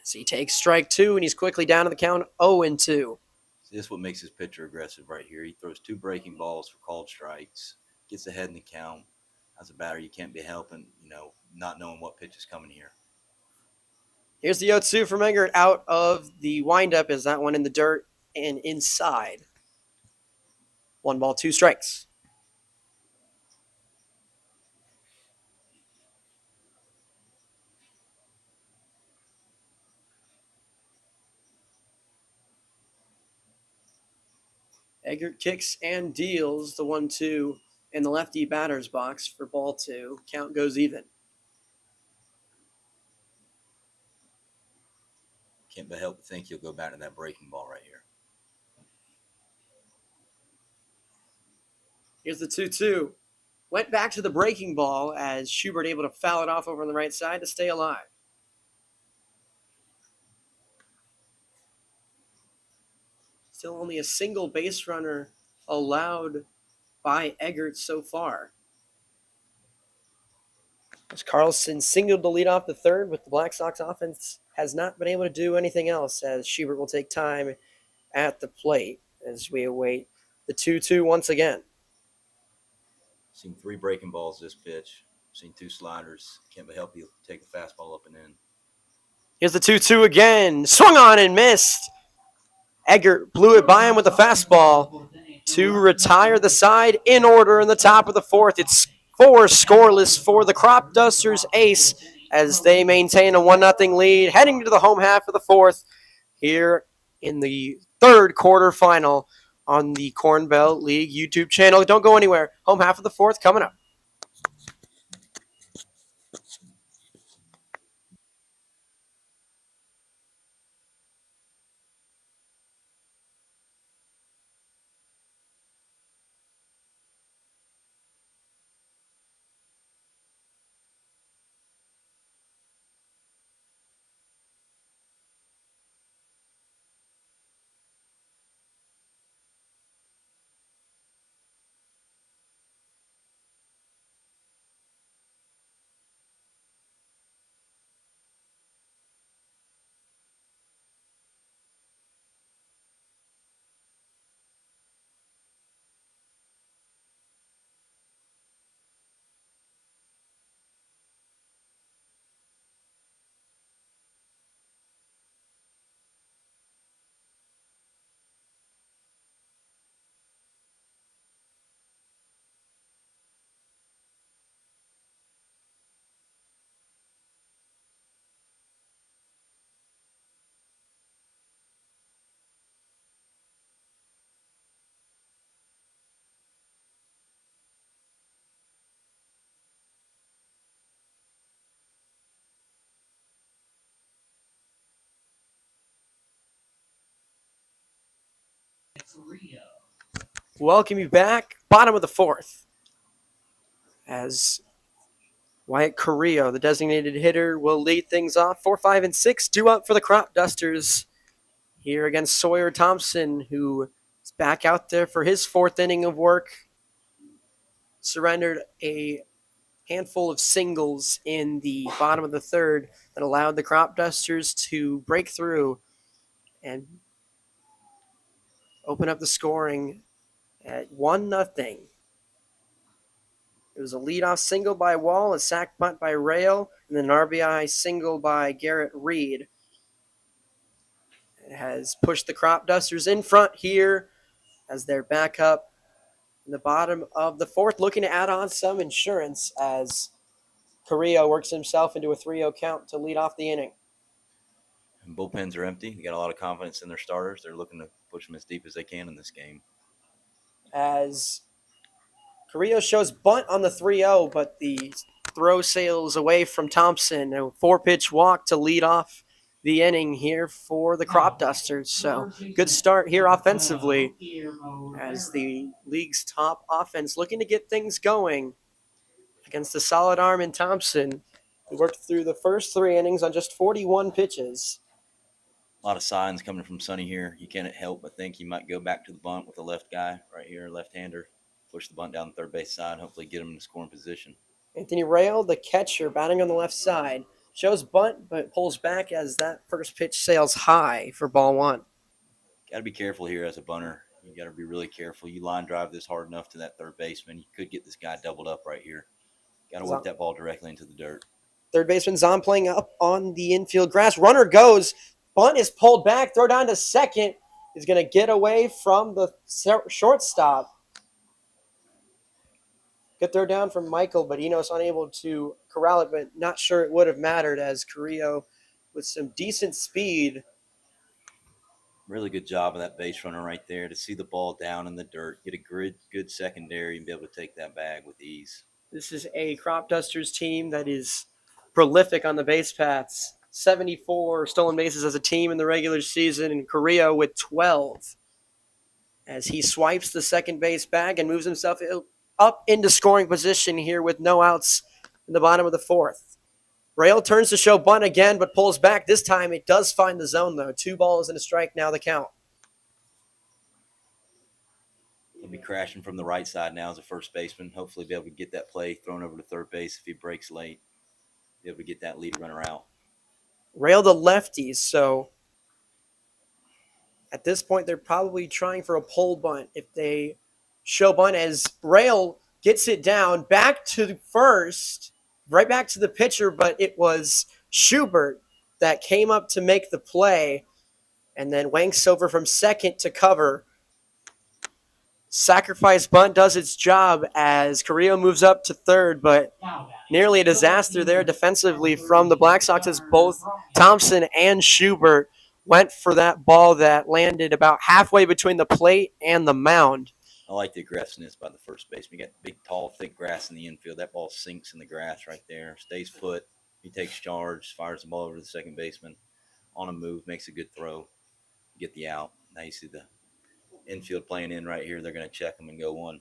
As he takes strike two, and he's quickly down to the count 0-2. This is what makes his pitcher aggressive right here. He throws 2 breaking balls for called strikes, gets ahead in the count. As a batter, you can't be helping, not knowing what pitch is coming here. Here's the 0-2 from Eggert out of the windup. Is that one in the dirt and inside? 1 ball, 2 strikes. Eggert kicks and deals the 1-2 in the lefty batter's box for ball 2. Count goes even. Can't but help but think he'll go back to that breaking ball right here. Here's the 2-2. Went back to the breaking ball as Schubert able to foul it off over on the right side to stay alive. Still only a single base runner allowed by Eggert so far. As Carlson singled to lead off the third, but the Black Sox offense has not been able to do anything else, as Schubert will take time at the plate as we await the 2-2 once again. Seen 3 breaking balls this pitch. Seen 2 sliders. Can't but help you take the fastball up and in. Here's the 2-2 again. Swung on and missed. Eggert blew it by him with a fastball to retire the side in order in the top of the fourth. It's 4 scoreless for the Cropdusters ace as they maintain a 1-0 lead heading to the home half of the fourth here in the third quarterfinal on the Corn Belt League YouTube channel. Don't go anywhere. Home half of the fourth coming up. Welcome you back. Bottom of the fourth. As Wyatt Carrillo, the designated hitter, will lead things off. 4, 5, and 6 due up for the Cropdusters here against Sawyer Thompson, who is back out there for his 4th inning of work. Surrendered a handful of singles in the bottom of the third that allowed the Cropdusters to break through and open up the scoring at 1-0. It was a leadoff single by Wall, a sac bunt by Rail, and then an RBI single by Garrett Reed. It has pushed the Cropdusters in front here as they're back up in the bottom of the fourth, looking to add on some insurance as Carrillo works himself into a 3-0 count to lead off the inning. And bullpens are empty. They got a lot of confidence in their starters. They're looking to push them as deep as they can in this game. As Carrillo shows bunt on the 3-0, but the throw sails away from Thompson. A 4-pitch walk to lead off the inning here for the Cropdusters. So good start here offensively as the league's top offense looking to get things going against the solid arm in Thompson, who worked through the first 3 innings on just 41 pitches. A lot of signs coming from Sonny here. You can't help but think he might go back to the bunt with the left guy right here, left-hander. push the bunt down the third base side, and hopefully get him in scoring position. Anthony Rail, the catcher, batting on the left side, shows bunt but pulls back as that first pitch sails high for ball one. Got to be careful here as a bunter. You got to be really careful. You line drive this hard enough to that third baseman, you could get this guy doubled up right here. Got to work that ball directly into the dirt. Third baseman Zahn playing up on the infield grass. Runner goes. Bunt is pulled back. Throw down to second. Is going to get away from the shortstop. Good throw down from Michael, but Enos unable to corral it, but not sure it would have mattered as Carrillo, with some decent speed. Really good job of that base runner right there to see the ball down in the dirt, get a good secondary, and be able to take that bag with ease. This is a Cropdusters team that is prolific on the base paths. 74 stolen bases as a team in the regular season, and Carrillo with 12. As he swipes the second base bag and moves himself up into scoring position here with no outs in the bottom of the fourth. Rail turns to show bunt again, but pulls back. This time it does find the zone, though. 2 balls and a strike now the count. He'll be crashing from the right side now as a first baseman. Hopefully be able to get that play thrown over to third base if he breaks late. Be able to get that lead runner out. Rail the lefties, so at this point they're probably trying for a pull bunt if they show bunt, as Rail gets it down back to first, right back to the pitcher, but it was Schubert that came up to make the play, and then Wanks over from second to cover. Sacrifice bunt does its job as Carrillo moves up to third, but nearly a disaster there defensively from the Black Sox as both Thompson and Schubert went for that ball that landed about halfway between the plate and the mound. I like the aggressiveness by the first baseman. You got big, tall, thick grass in the infield. That ball sinks in the grass right there. Stays put. He takes charge, fires the ball over to the second baseman on a move, makes a good throw, get the out. Now you see the infield playing in right here. They're going to check him and go one.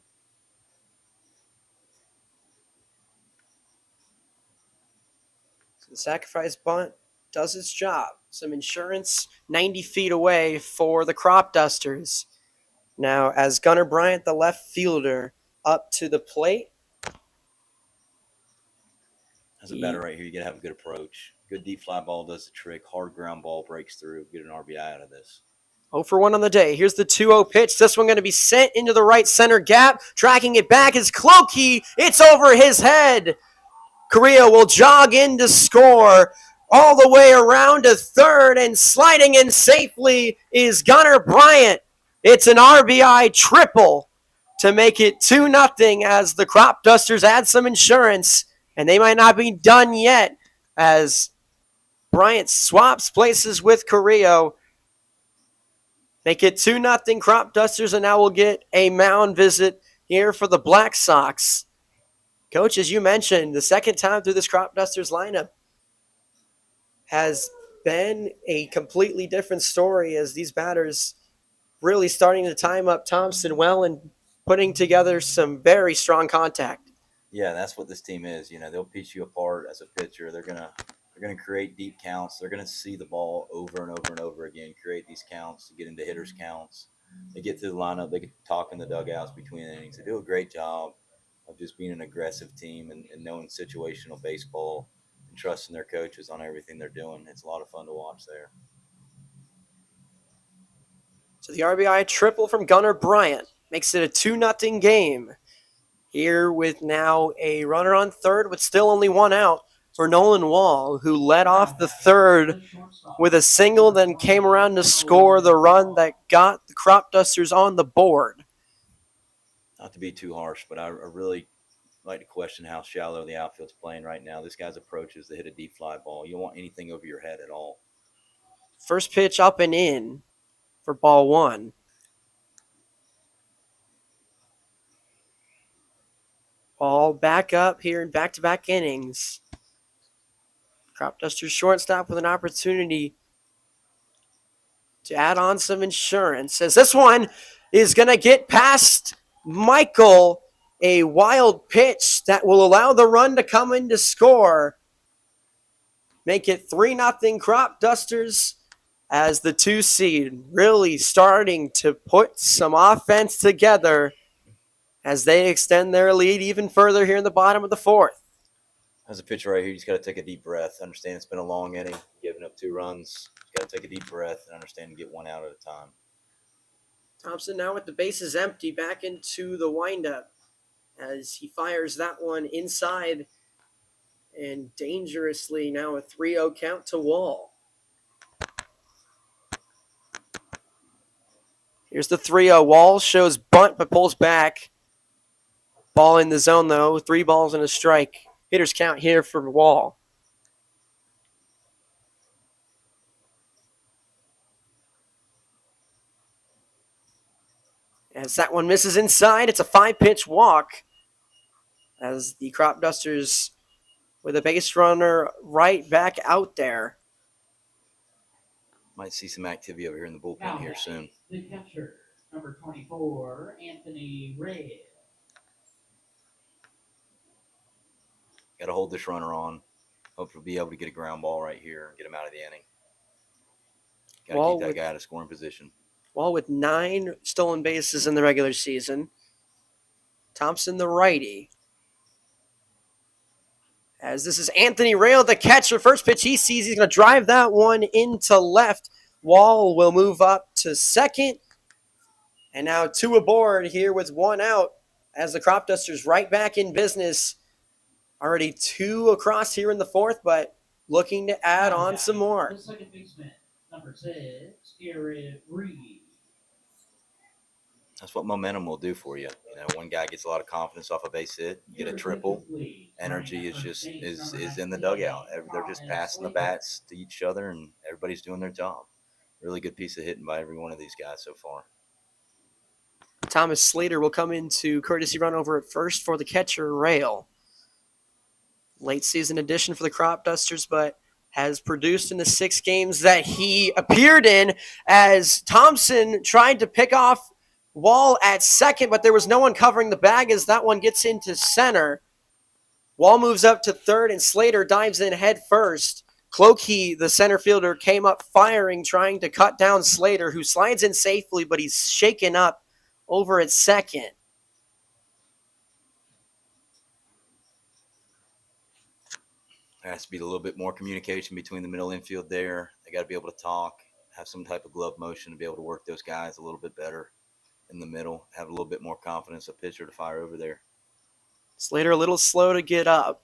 So the sacrifice bunt does its job. Some insurance 90 feet away for the Cropdusters. Now, as Gunnar Bryant, the left fielder, up to the plate. As a batter right here, you got to have a good approach. Good deep fly ball does the trick. Hard ground ball breaks through. Get an RBI out of this. 0 for 1 on the day. Here's the 2-0 pitch. This one going to be sent into the right center gap. Tracking it back is Clokey. It's over his head. Carrillo will jog in to score. All the way around to third, and sliding in safely is Gunnar Bryant. It's an RBI triple to make it 2-0 as the Cropdusters add some insurance, and they might not be done yet as Bryant swaps places with Carrillo. Make it 2-0 Cropdusters, and now we'll get a mound visit here for the Black Sox. Coach, as you mentioned, the second time through this Cropdusters lineup has been a completely different story as these batters really starting to time up Thompson well and putting together some very strong contact. Yeah, that's what this team is. You know, they'll piece you apart as a pitcher. They're gonna create deep counts. They're gonna see the ball over and over and over again, create these counts to get into hitters' counts. They get to the lineup. They can talk in the dugouts between innings. They do a great job of just being an aggressive team and knowing situational baseball and trusting their coaches on everything they're doing. It's a lot of fun to watch there. So the RBI triple from Gunnar Bryant makes it a 2-0 game. Here with now a runner on third with still only 1 out for Nolan Wall, who led off the third with a single, then came around to score the run that got the Cropdusters on the board. Not to be too harsh, but I really like to question how shallow the outfield's playing right now. This guy's approach is to hit a deep fly ball. You don't want anything over your head at all. First pitch up and in for ball 1. Ball back up here in back-to-back innings. Cropdusters shortstop with an opportunity to add on some insurance, as this one is going to get past Michael. A wild pitch that will allow the run to come in to score. Make it 3-0 Cropdusters as the 2 seed really starting to put some offense together. as they extend their lead even further here in the bottom of the fourth. As a pitcher right here, you just got to take a deep breath. Understand it's been a long inning, giving up 2 runs. You got to take a deep breath and understand and get one out at a time. Thompson now with the bases empty back into the windup as he fires that one inside and dangerously. Now a 3-0 count to Wall. Here's the 3-0. Wall shows bunt but pulls back. Ball in the zone though. 3 balls and a strike. Hitters count here for Wall. As that one misses inside, it's a 5-pitch walk. As the Cropdusters with a base runner right back out there. Might see some activity over here in the bullpen here soon. The catcher, number 24, Anthony Ray. Got to hold this runner on. Hope we'll be able to get a ground ball right here and get him out of the inning. Got to keep that guy out of scoring position. Wall with 9 stolen bases in the regular season. Thompson, the righty. As this is Anthony Rail, the catcher. First pitch he sees, he's going to drive that one into left. Wall will move up to second. And now 2 aboard here with 1 out as the Cropdusters right back in business. Already 2 across here in the fourth, but looking to add on some more. The second baseman, number 6, Garrett Reed. That's what momentum will do for you. You know, one guy gets a lot of confidence off a base hit, you get a triple. Energy is in the dugout. They're just passing the bats to each other, and everybody's doing their job. Really good piece of hitting by every one of these guys so far. Thomas Slater will come into courtesy run over at first for the catcher, Rail. Late season addition for the Cropdusters, but has produced in the 6 games that he appeared in, as Thompson tried to pick off Wall at second, but there was no one covering the bag as that one gets into center. Wall moves up to third, and Slater dives in head first. Clokey, the center fielder, came up firing, trying to cut down Slater, who slides in safely, but he's shaken up over at second. There has to be a little bit more communication between the middle infield there. They got to be able to talk, have some type of glove motion to be able to work those guys a little bit better in the middle, have a little bit more confidence, a pitcher to fire over there. Slater a little slow to get up.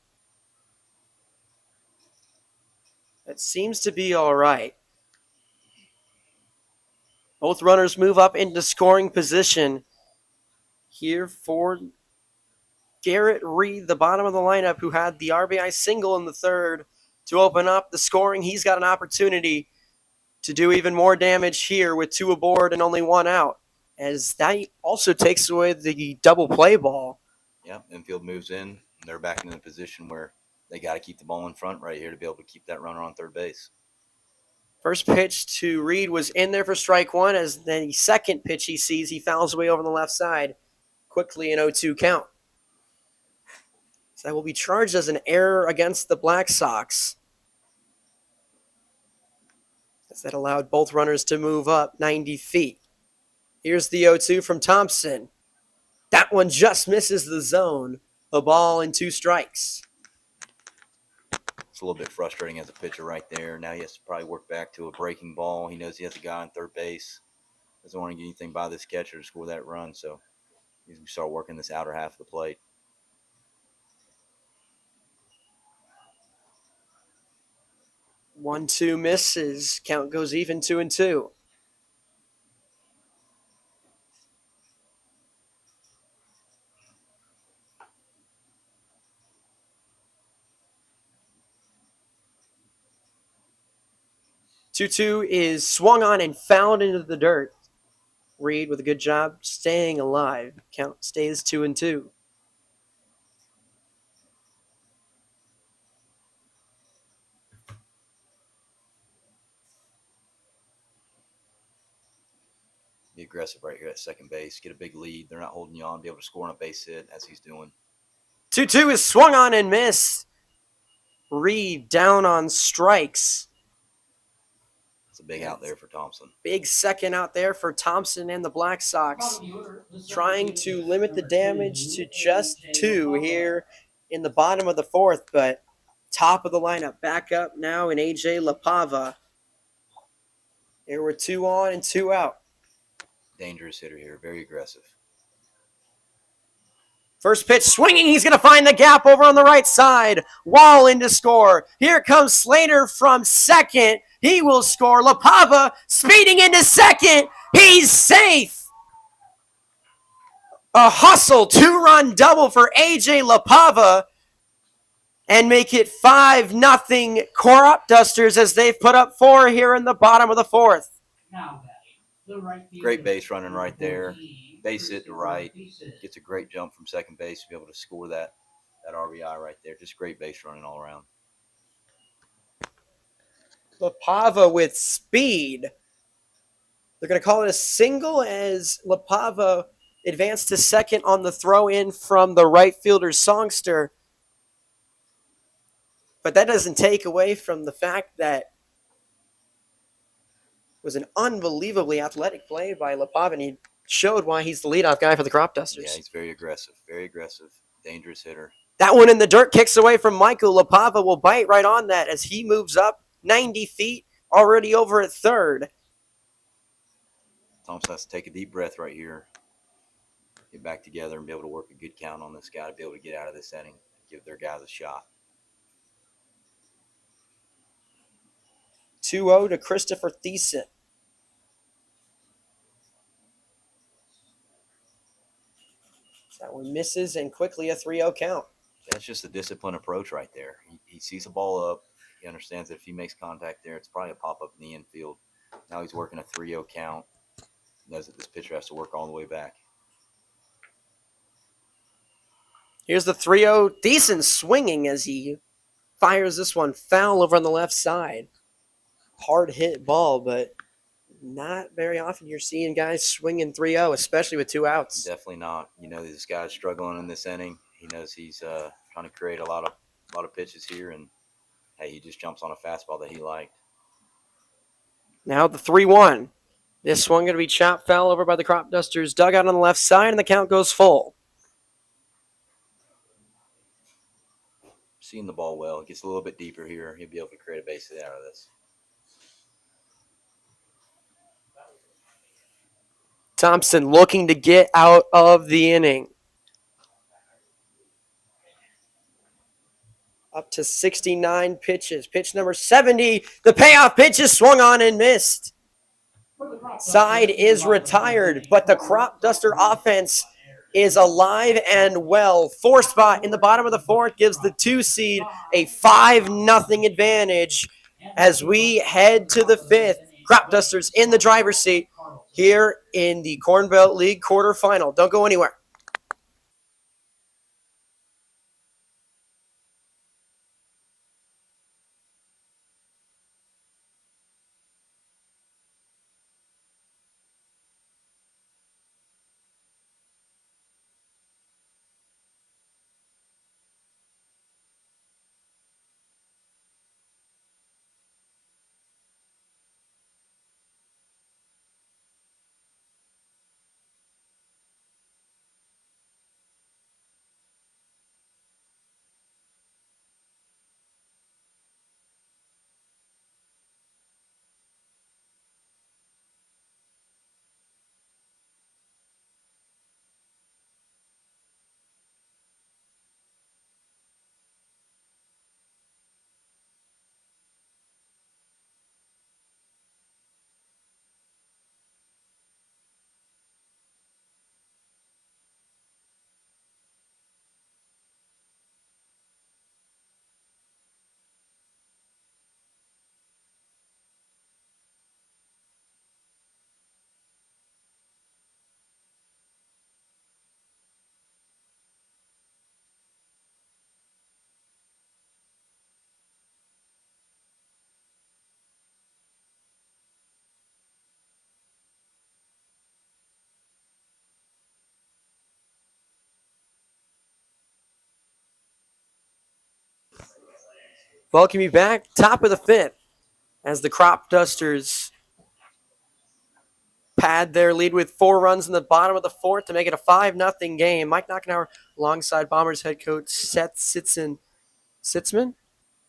That seems to be all right. Both runners move up into scoring position here for Garrett Reed, the bottom of the lineup, who had the RBI single in the third to open up the scoring. He's got an opportunity to do even more damage here with 2 aboard and only 1 out, as that also takes away the double play ball. Yeah, infield moves in, and they're back in a position where they got to keep the ball in front right here to be able to keep that runner on third base. First pitch to Reed was in there for strike 1, as the second pitch he sees, he fouls away over on the left side. Quickly an 0-2 count. So that will be charged as an error against the Black Sox, as that allowed both runners to move up 90 feet. Here's the 0-2 from Thompson. That one just misses the zone. A ball and 2 strikes. It's a little bit frustrating as a pitcher right there. Now he has to probably work back to a breaking ball. He knows he has a guy on third base. Doesn't want to get anything by this catcher to score that run, so he's going to start working this outer half of the plate. 1-2 misses. Count goes even 2-2. Two is swung on and fouled into the dirt. Reed with a good job staying alive. Count stays 2-2. Be aggressive right here at second base. Get a big lead. They're not holding you on. Be able to score on a base hit as he's doing. 2-2 is swung on and missed. Reed down on strikes. It's a a big out there for Thompson. Big second out there for Thompson and the Black Sox, trying to limit the damage to just 2 here in the bottom of the 4th, but top of the lineup back up now in A.J. LaPava. There were 2 on and 2 out. Dangerous hitter here, very aggressive. First pitch swinging, he's going to find the gap over on the right side. Wall in to score. Here comes Slater from second. He will score. LaPava speeding into second. He's safe. A hustle 2-run double for A.J. LaPava and make it 5-0 Cropdusters as they've put up 4 here in the bottom of the 4th. Great base running right there. Base hit to right. Gets a great jump from second base to be able to score that RBI right there. Just great base running all around. LaPava with speed. They're going to call it a single as LaPava advanced to second on the throw-in from the right fielder's Songster. But that doesn't take away from the fact that it was an unbelievably athletic play by LaPava, and he showed why he's the leadoff guy for the Cropdusters. Yeah, he's very aggressive, dangerous hitter. That one in the dirt kicks away from Michael. LaPava will bite right on that as he moves up 90 feet, already over at third. Thompson has to take a deep breath right here, get back together, and be able to work a good count on this guy to be able to get out of this inning, give their guys a shot. 2-0 to Christopher Thiessen. That one misses and quickly a 3-0 count. That's just a disciplined approach right there. He sees the ball up. He understands that if he makes contact there, it's probably a pop-up in the infield. Now he's working a 3-0 count. He knows that this pitcher has to work all the way back. Here's the 3-0. Thiessen swinging as he fires this one foul over on the left side. Hard hit ball, but not very often you're seeing guys swinging 3-0, especially with 2 outs. Definitely not. You know, this guy's struggling in this inning. He knows he's trying to create a lot of pitches here, and hey, he just jumps on a fastball that he liked. Now the 3-1. This one going to be chopped foul over by the Cropdusters dugout on the left side, and the count goes full. Seeing the ball well. It gets a little bit deeper here. He'll be able to create a base hit out of this. Thompson looking to get out of the inning. Up to 69 pitches. Pitch number 70. The payoff pitch is swung on and missed. Side is retired, but the Cropduster offense is alive and well. 4 spot in the bottom of the 4th gives the 2 seed a 5-0 advantage as we head to the 5th. Cropdusters in the driver's seat here in the Corn Belt League quarterfinal. Don't go anywhere. Welcome you back, top of the 5th, as the Cropdusters pad their lead with 4 runs in the bottom of the 4th to make it a 5-0 game. Mike Knockenauer alongside Bombers head coach Seth Sitzman. Sitzman?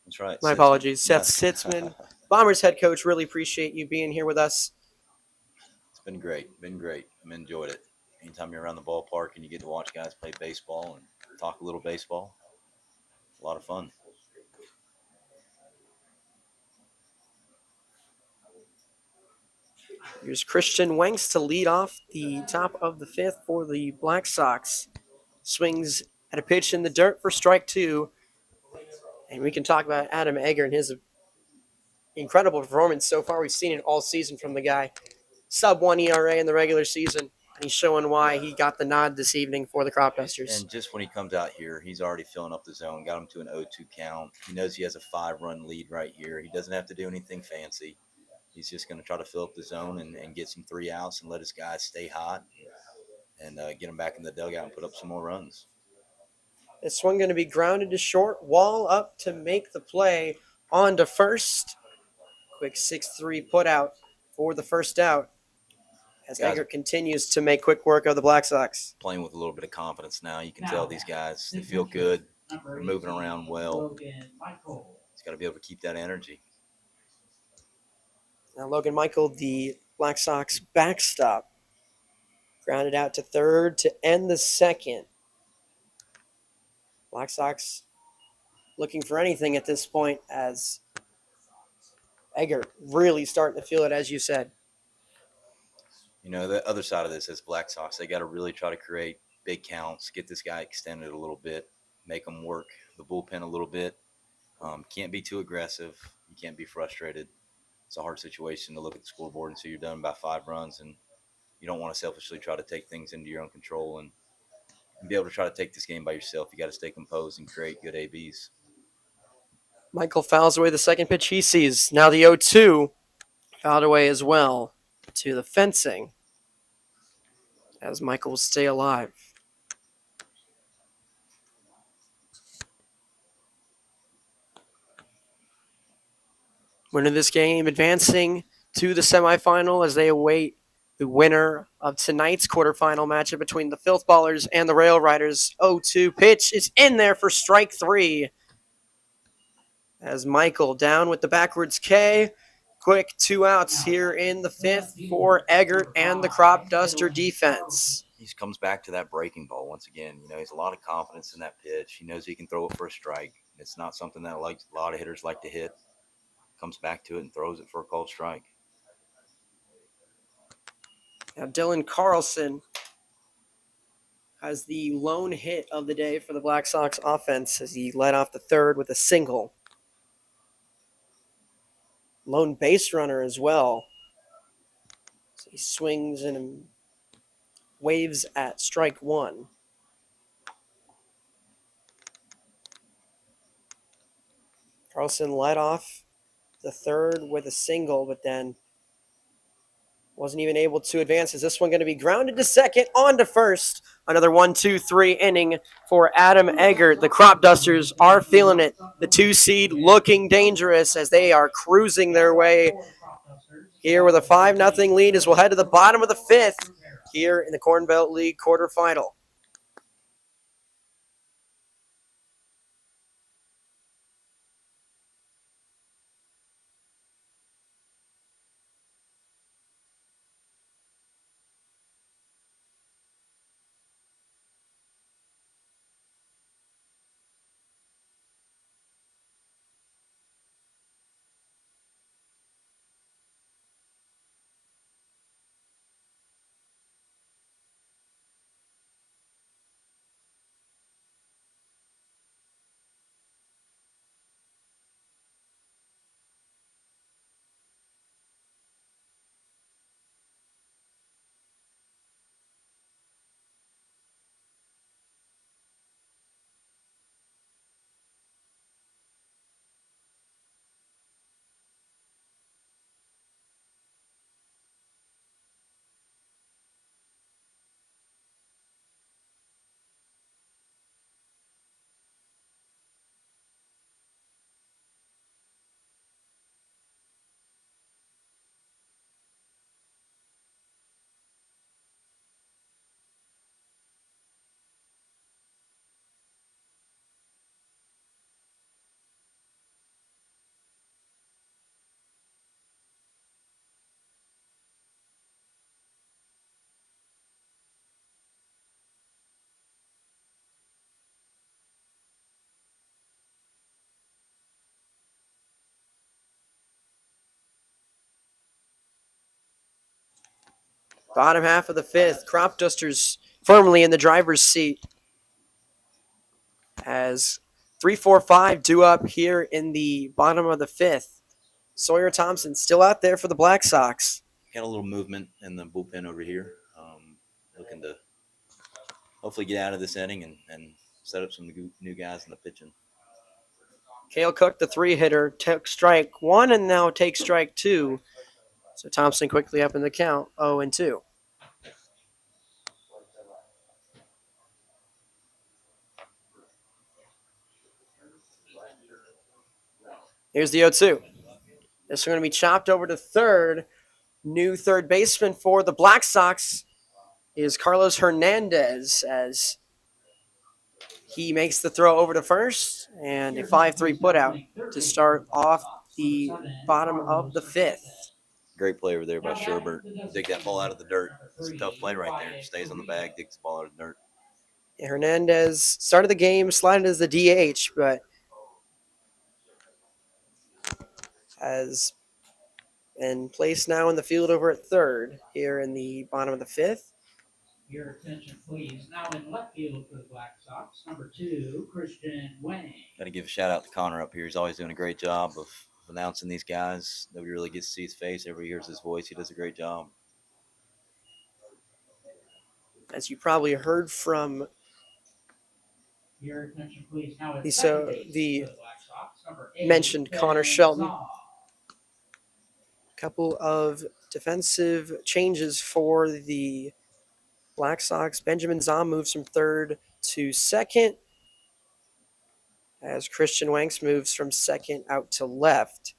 That's right. My Sitzman. apologies. Seth Yes. Sitzman. Bombers head coach, really appreciate you being here with us. It's been great. Been great. I've enjoyed it. Anytime you're around the ballpark and you get to watch guys play baseball and talk a little baseball, a lot of fun. Here's Christian Wenks to lead off the top of the 5th for the Black Sox. Swings at a pitch in the dirt for strike 2. And we can talk about Adam Egger and his incredible performance so far. We've seen it all season from the guy. Sub-1 ERA in the regular season. And he's showing why he got the nod this evening for the Cropdusters. And just when he comes out here, he's already filling up the zone, got him to an 0-2 count. He knows he has a 5-run lead right here. He doesn't have to do anything fancy. He's just going to try to fill up the zone and get some 3 outs and let his guys stay hot and get them back in the dugout and put up some more runs. This one going to be grounded to short, Wall up to make the play on to first. Quick 6-3 put out for the first out as Guys, Egger continues to make quick work of the Black Sox. Playing with a little bit of confidence now. You can tell these guys, they feel good. They're moving around well. He's got to be able to keep that energy. Now Logan Michael, the Black Sox backstop, grounded out to third to end the second. Black Sox looking for anything at this point as Egger really starting to feel it, as you said. You know, the other side of this is Black Sox. They got to really try to create big counts, get this guy extended a little bit, make him work the bullpen a little bit. Can't be too aggressive. You can't be frustrated. It's a hard situation to look at the scoreboard and see you're done by 5 runs, and you don't want to selfishly try to take things into your own control and be able to try to take this game by yourself. You got to stay composed and create good ABs. Michael fouls away the second pitch he sees. Now the 0-2 fouled away as well to the fencing as Michael will stay alive. Winner of this game advancing to the semifinal as they await the winner of tonight's quarterfinal matchup between the Filth Ballers and the Rail Riders. 0-2 pitch is in there for strike 3 as Michael down with the backwards K. Quick 2 outs here in the 5th for Eggert and the Cropduster defense. He comes back to that breaking ball once again. You know, he's a lot of confidence in that pitch. He knows he can throw it for a strike. It's not something that a lot of hitters like to hit. Comes back to it and throws it for a called strike. Now Dylan Carlson has the lone hit of the day for the Black Sox offense as he led off the third with a single. Lone base runner as well. So he swings and waves at strike 1. Carlson led off the third with a single, but then wasn't even able to advance. Is this one going to be grounded to second, on to first? Another 1-2-3 inning for Adam Eggert. The Cropdusters are feeling it. The 2 seed looking dangerous as they are cruising their way here with a 5-0 lead as we'll head to the bottom of the 5th here in the Corn Belt League quarterfinal. Bottom half of the fifth, Cropdusters firmly in the driver's seat as 3-4-5 due up here in the bottom of the fifth. Sawyer Thompson still out there for the Black Sox. Got a little movement in the bullpen over here. Looking to hopefully get out of this inning and set up some new guys in the pitching. Cale Cook, the 3-hitter, took strike 1 and now takes strike 2. So Thompson quickly up in the count, 0-2. Here's the 0-2. This is going to be chopped over to third. New third baseman for the Black Sox is Carlos Hernandez as he makes the throw over to first and a 5-3 putout to start off the bottom of the fifth. Great play over there by Sherbert. Dig that ball out of the dirt. It's a tough play right there. Stays on the bag, digs the ball out of the dirt. Yeah, Hernandez started the game, slided as the DH, but has been placed now in the field over at third here in the bottom of the fifth. Your attention, please. Now in left field for the Black Sox, number 2, Christian Wang. Got to give a shout out to Connor up here. He's always doing a great job of announcing these guys. Nobody really gets to see his face. Everybody hears his voice. He does a great job. As you probably heard from Your attention, please. Now the Black Sox, number 8, mentioned Connor Shelton. Zaw. Couple of defensive changes for the Black Sox. Benjamin Zaw moves from third to second as Christian Wanks moves from second out to left.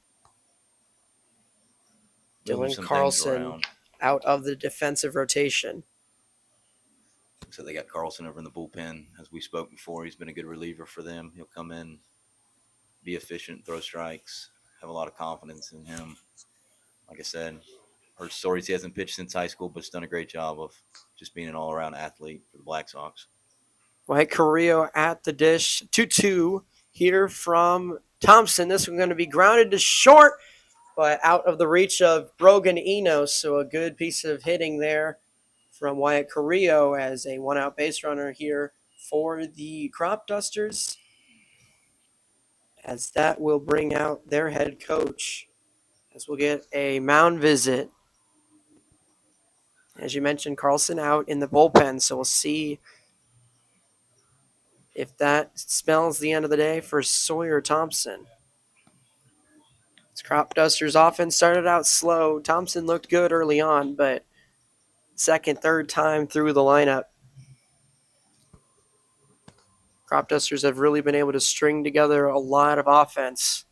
Moving Dylan some things Carlson around. out of the defensive rotation. So they got Carlson over in the bullpen. As we spoke before, he's been a good reliever for them. He'll come in, be efficient, throw strikes, have a lot of confidence in him. Like I said, heard stories he hasn't pitched since high school, but has done a great job of just being an all-around athlete for the Black Sox. White Carrillo at the dish. 2-2 here from Thompson. This one's going to be grounded to short, but out of the reach of Brogan Enos. So a good piece of hitting there from Wyatt Carrillo as a one-out base runner here for the Cropdusters, as that will bring out their head coach, as we'll get a mound visit. As you mentioned, Carlson out in the bullpen, so we'll see if that spells the end of the day for Sawyer Thompson. This Cropdusters offense started out slow. Thompson looked good early on, but second, third time through the lineup, Cropdusters have really been able to string together a lot of offense.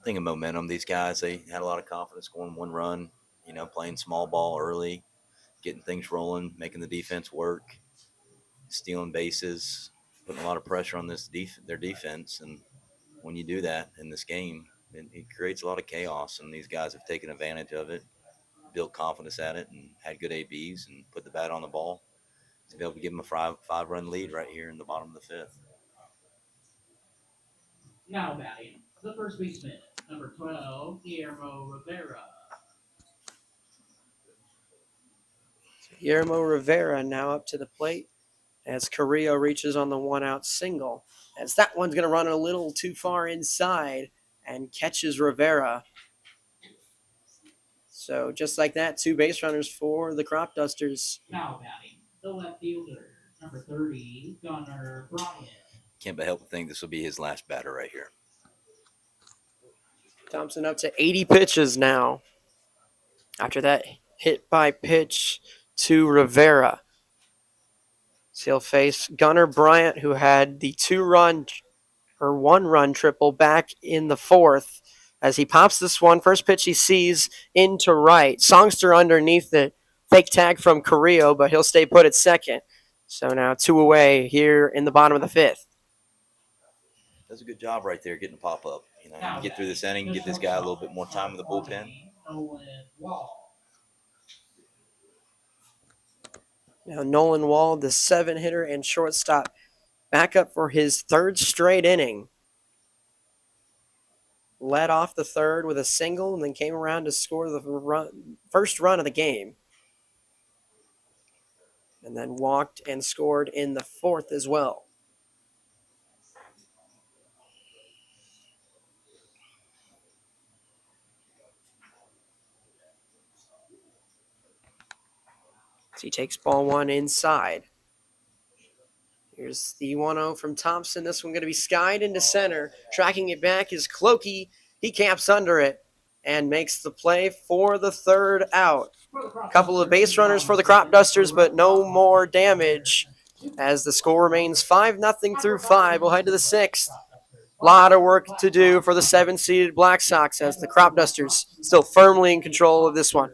Thing of momentum, these guys, they had a lot of confidence scoring one run, playing small ball early, getting things rolling, making the defense work, stealing bases, putting a lot of pressure on their defense. And when you do that in this game, it creates a lot of chaos, and these guys have taken advantage of it, built confidence at it, and had good ABs and put the bat on the ball to be able to give them a five-run lead right here in the bottom of the fifth. Now batting, the first baseman, number 12, Guillermo Rivera. Guillermo Rivera now up to the plate as Carrillo reaches on the one-out single. As that one's going to run a little too far inside and catches Rivera. So just like that, 2 base runners for the Cropdusters. Now batting, the left fielder, number 30, Gunnar Bryant. Can't but help but think this will be his last batter right here. Thompson up to 80 pitches now after that hit by pitch to Rivera. So he'll face Gunnar Bryant, who had the 1-run triple back in the fourth. As he pops this one, first pitch he sees into right. Songster underneath the fake tag from Carrillo, but he'll stay put at second. So now 2 away here in the bottom of the fifth. Does a good job right there getting a pop-up. You get through this inning, get this guy a little bit more time in the bullpen. Now Nolan Wall, the 7-hitter and shortstop, back up for his 3rd straight inning. led off the third with a single and then came around to score the first run of the game. And then walked and scored in the fourth as well. So he takes ball one inside. Here's the 1-0 from Thompson. This one going to be skied into center. Tracking it back is Clokey. He camps under it and makes the play for the third out. A couple of base runners for the Cropdusters, but no more damage as the score remains 5-0 through 5. We'll head to the sixth. A lot of work to do for the 7-seeded Black Sox as the Cropdusters still firmly in control of this one.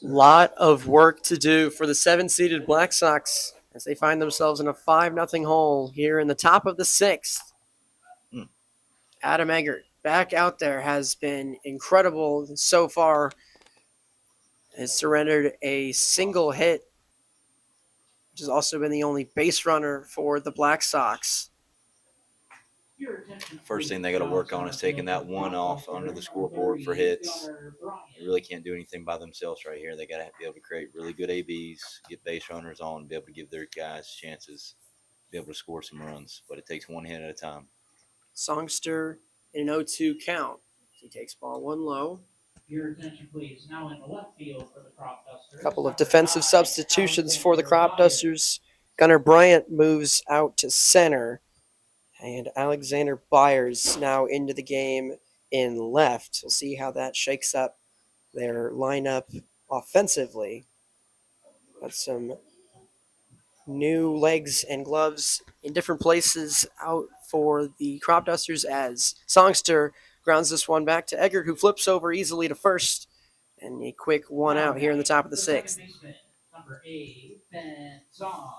Lot of work to do for the 7-seeded Black Sox as they find themselves in a 5-0 hole here in the top of the sixth. Adam Eggert back out there has been incredible so far. Has surrendered a single hit, which has also been the only base runner for the Black Sox. First thing they got to work on is taking that one off under the scoreboard for hits. They really can't do anything by themselves right here. They got to be able to create really good ABs, get base runners on, be able to give their guys chances, be able to score some runs. But it takes one hit at a time. Songster in an 0-2 count. He takes ball one low. Your attention, please. Now in the left field for the Cropdusters. A couple of defensive substitutions for the Cropdusters. Gunnar Bryant moves out to center. And Alexander Byers now into the game in left. We'll see how that shakes up their lineup offensively. Got some new legs and gloves in different places out for the Cropdusters as Songster grounds this one back to Eggert, who flips over easily to first. And a quick one out here in the top of the sixth. Number 8, Ben Song.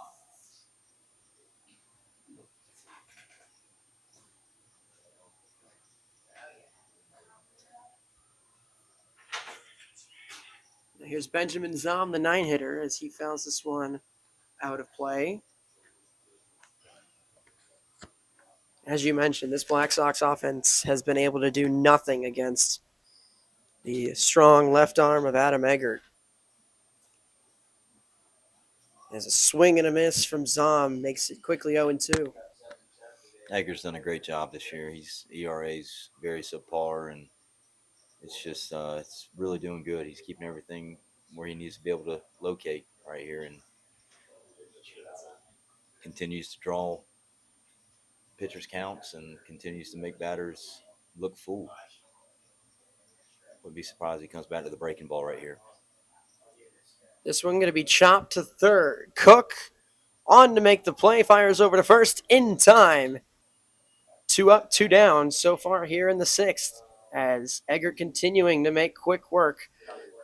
Here's Benjamin Zom, the 9-hitter, as he fouls this one out of play. As you mentioned, this Black Sox offense has been able to do nothing against the strong left arm of Adam Eggert. As a swing and a miss from Zom makes it quickly 0-2. Egger's done a great job this year. His ERA's very subpar, and it's just it's really doing good. He's keeping everything where he needs to be able to locate right here, and continues to draw pitchers' counts and continues to make batters look fooled. Wouldn't be surprised if he comes back to the breaking ball right here. This one going to be chopped to third. Cook on to make the play, fires over to first in time. 2 up, 2 down so far here in the sixth, as Eggert continuing to make quick work.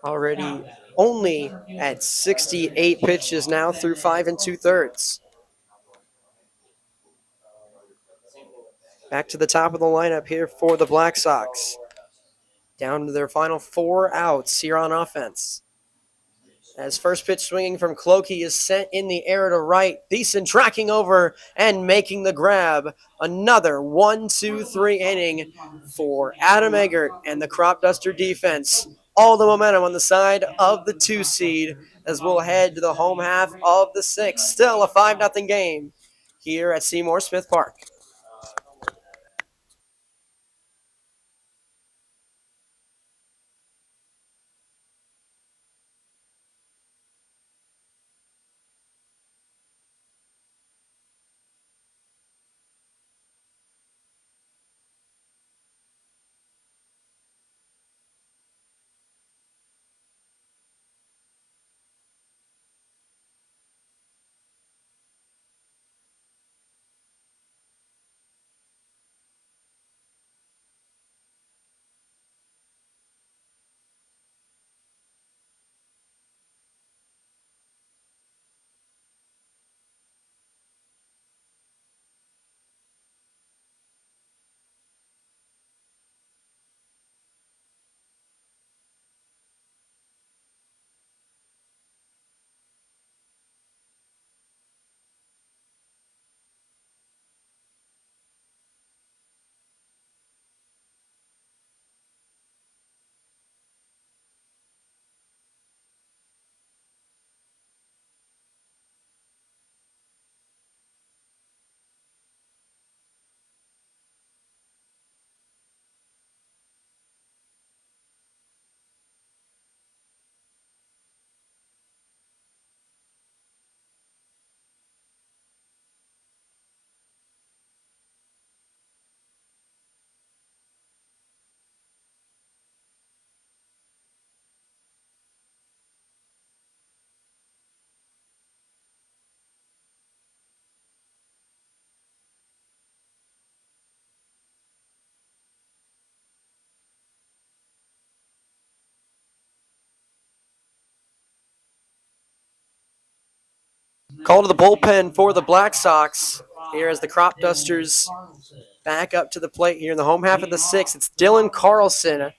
Already only at 68 pitches now through 5 2/3. Back to the top of the lineup here for the Black Sox. Down to their final 4 outs here on offense. As first pitch swinging from Clokey is sent in the air to right. Thiessen tracking over and making the grab. Another 1-2-3 inning for Adam Eggert and the Cropduster defense. All the momentum on the side of the 2 seed as we'll head to the home half of the 6th. Still a 5-0 game here at Seymour Smith Park. Call to the bullpen for the Black Sox here as the Cropdusters back up to the plate here in the home half of the 6th. It's Dylan Carlson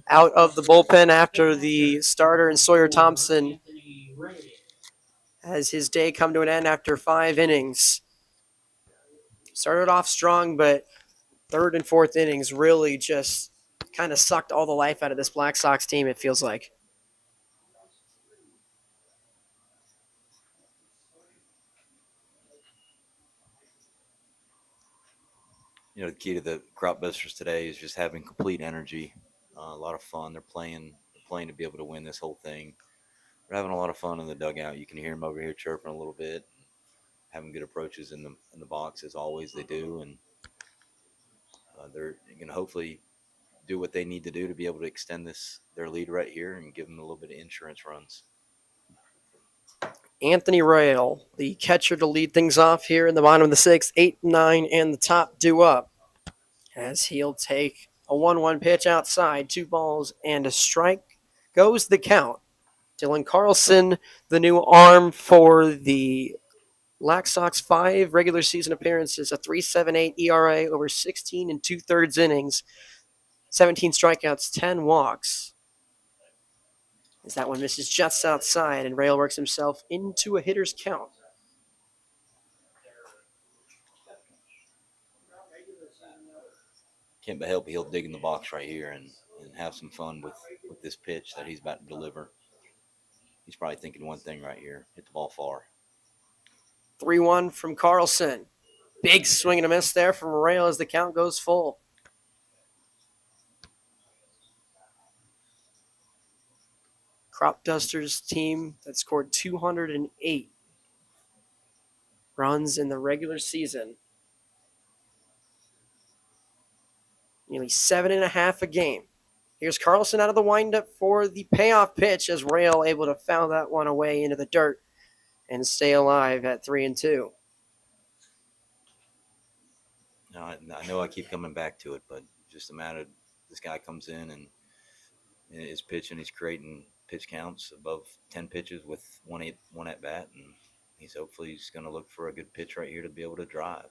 out of the bullpen after the starter and Sawyer Thompson has his day come to an end after 5 innings. Started off strong, but third and fourth innings really just kind of sucked all the life out of this Black Sox team, it feels like. You know, the key to the Cropdusters today is just having complete energy, a lot of fun. They're playing to be able to win this whole thing. They're having a lot of fun in the dugout. You can hear them over here chirping a little bit, having good approaches in the box as always they do, and they're going to hopefully do what they need to do to be able to extend their lead right here and give them a little bit of insurance runs. Anthony Rail, the catcher, to lead things off here in the bottom of the 6th. 8, 9, and the top due up as he'll take a 1-1 pitch outside, 2 balls and a strike. Goes the count. Dylan Carlson, the new arm for the Black Sox, 5 regular season appearances, a 3.78 ERA over 16 2/3 innings, 17 strikeouts, 10 walks. As that one misses just outside, and Rail works himself into a hitter's count. Can't but help he'll dig in the box right here and have some fun with this pitch that he's about to deliver. He's probably thinking one thing right here: hit the ball far. 3-1 from Carlson. Big swing and a miss there from Rail as the count goes full. Cropdusters team that scored 208 runs in the regular season. Nearly 7.5 a game. Here's Carlson out of the windup for the payoff pitch as Rail able to foul that one away into the dirt. and stay alive at 3-2. Now, I know I keep coming back to it, but just a matter of this guy comes in and is pitching. He's creating pitch counts above 10 pitches with one at bat, and he's hopefully just going to look for a good pitch right here to be able to drive.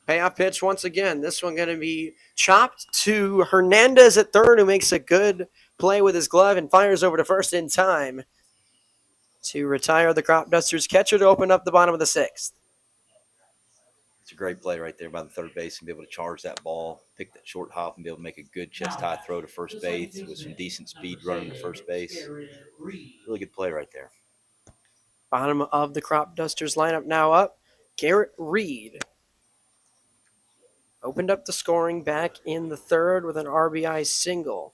Payoff pitch once again. This one going to be chopped to Hernandez at third, who makes a good play with his glove and fires over to first in time to retire the Cropdusters catcher to open up the bottom of the sixth. It's a great play right there by the third base and be able to charge that ball, pick that short hop, and be able to make a good chest high throw to first base with some decent speed running to first base. Really good play right there. Bottom of the Cropdusters lineup now up. Garrett Reed opened up the scoring back in the third with an RBI single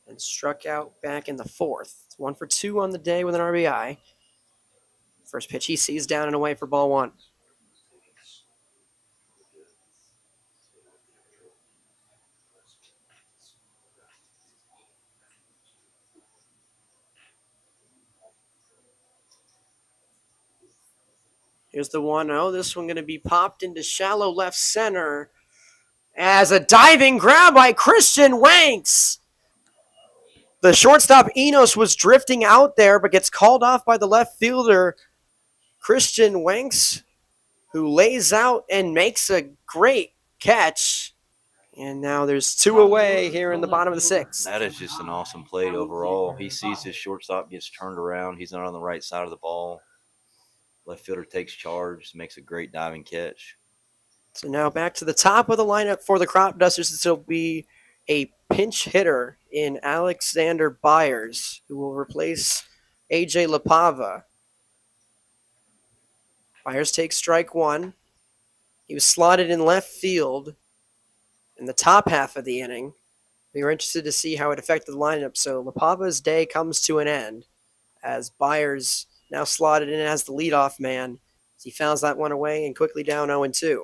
and struck out back in the fourth. It's 1 for 2 on the day with an RBI. First pitch he sees down and away for ball one. Here's the 1-0. This one going to be popped into shallow left center as a diving grab by Christian Wanks. The shortstop Enos was drifting out there, but gets called off by the left fielder, Christian Wanks, who lays out and makes a great catch. And now there's 2 away here in the bottom of the sixth. That is just an awesome play overall. He sees his shortstop gets turned around. He's not on the right side of the ball. Left fielder takes charge, makes a great diving catch. So now back to the top of the lineup for the Cropdusters. This will be a pinch hitter in Alexander Byers, who will replace AJ LaPava. Byers takes strike one. He was slotted in left field in the top half of the inning. We were interested to see how it affected the lineup. So LaPava's day comes to an end as Byers now slotted in as the leadoff man. He fouls that one away and quickly down 0-2.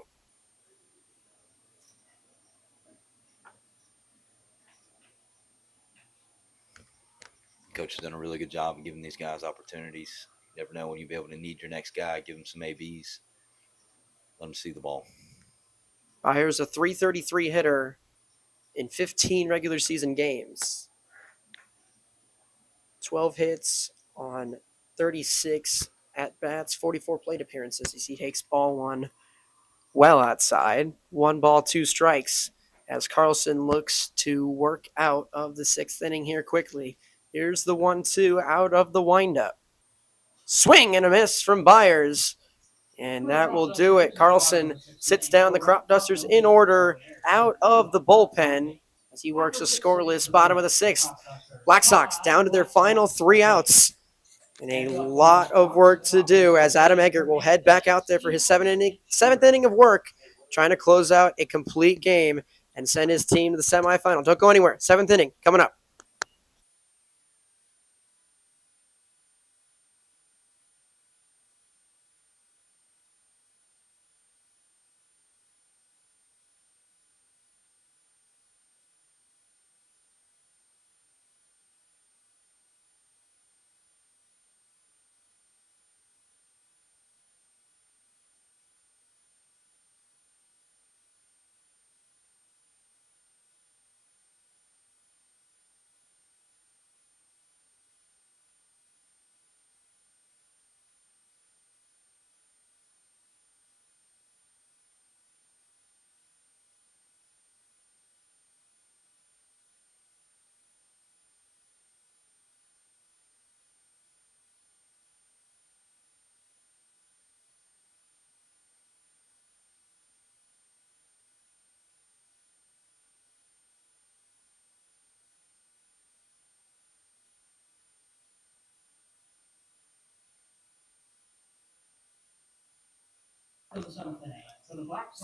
Coach has done a really good job of giving these guys opportunities. You never know when you'll be able to need your next guy. Give him some ABs. Let him see the ball. Byers a .333 hitter in 15 regular season games. 12 hits on 36 at-bats, 44 plate appearances. He takes ball one well outside. 1 ball, 2 strikes as Carlson looks to work out of the sixth inning here quickly. Here's the 1-2 out of the windup. Swing and a miss from Byers. And that will do it. Carlson sits down the Cropdusters in order out of the bullpen as he works a scoreless bottom of the sixth. Black Sox down to their final 3 outs. And a lot of work to do as Adam Eggert will head back out there for his seventh inning of work, trying to close out a complete game and send his team to the semifinal. Don't go anywhere. 7th inning coming up.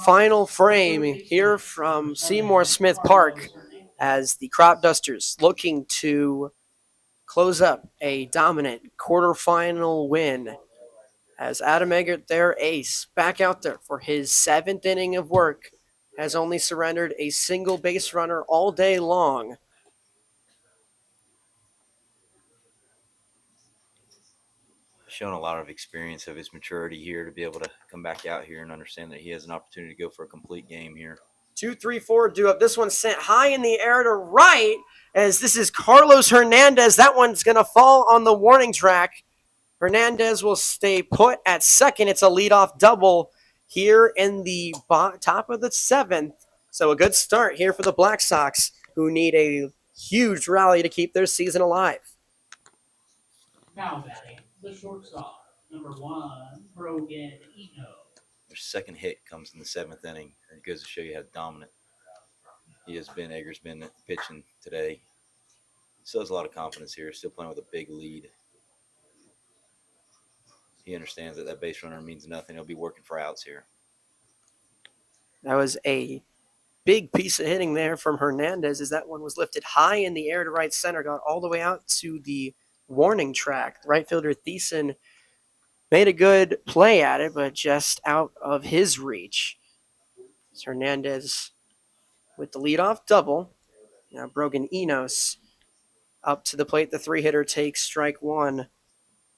Final frame here from Seymour Smith Park as the Cropdusters looking to close up a dominant quarterfinal win as Adam Eggert, their ace, back out there for his 7th inning of work, has only surrendered a single base runner all day long. shown a lot of experience of his maturity here to be able to come back out here and understand that he has an opportunity to go for a complete game here. 2-3-4 due up. This one's sent high in the air to right as this is Carlos Hernandez. That one's going to fall on the warning track. Hernandez will stay put at second. It's a leadoff double here in the top of the 7th. So a good start here for the Black Sox, who need a huge rally to keep their season alive. Now batting, the shortstop, number 1, Brogan Eno. Their second hit comes in the 7th inning. It goes to show you how dominant he has been. Egger's been pitching today. Still has a lot of confidence here. Still playing with a big lead. He understands that that base runner means nothing. He'll be working for outs here. That was a big piece of hitting there from Hernandez as that one was lifted high in the air to right center, got all the way out to the warning track. Right fielder Thiessen made a good play at it, but just out of his reach. It's Hernandez with the leadoff double. Now Brogan Enos up to the plate. The 3-hitter takes strike 1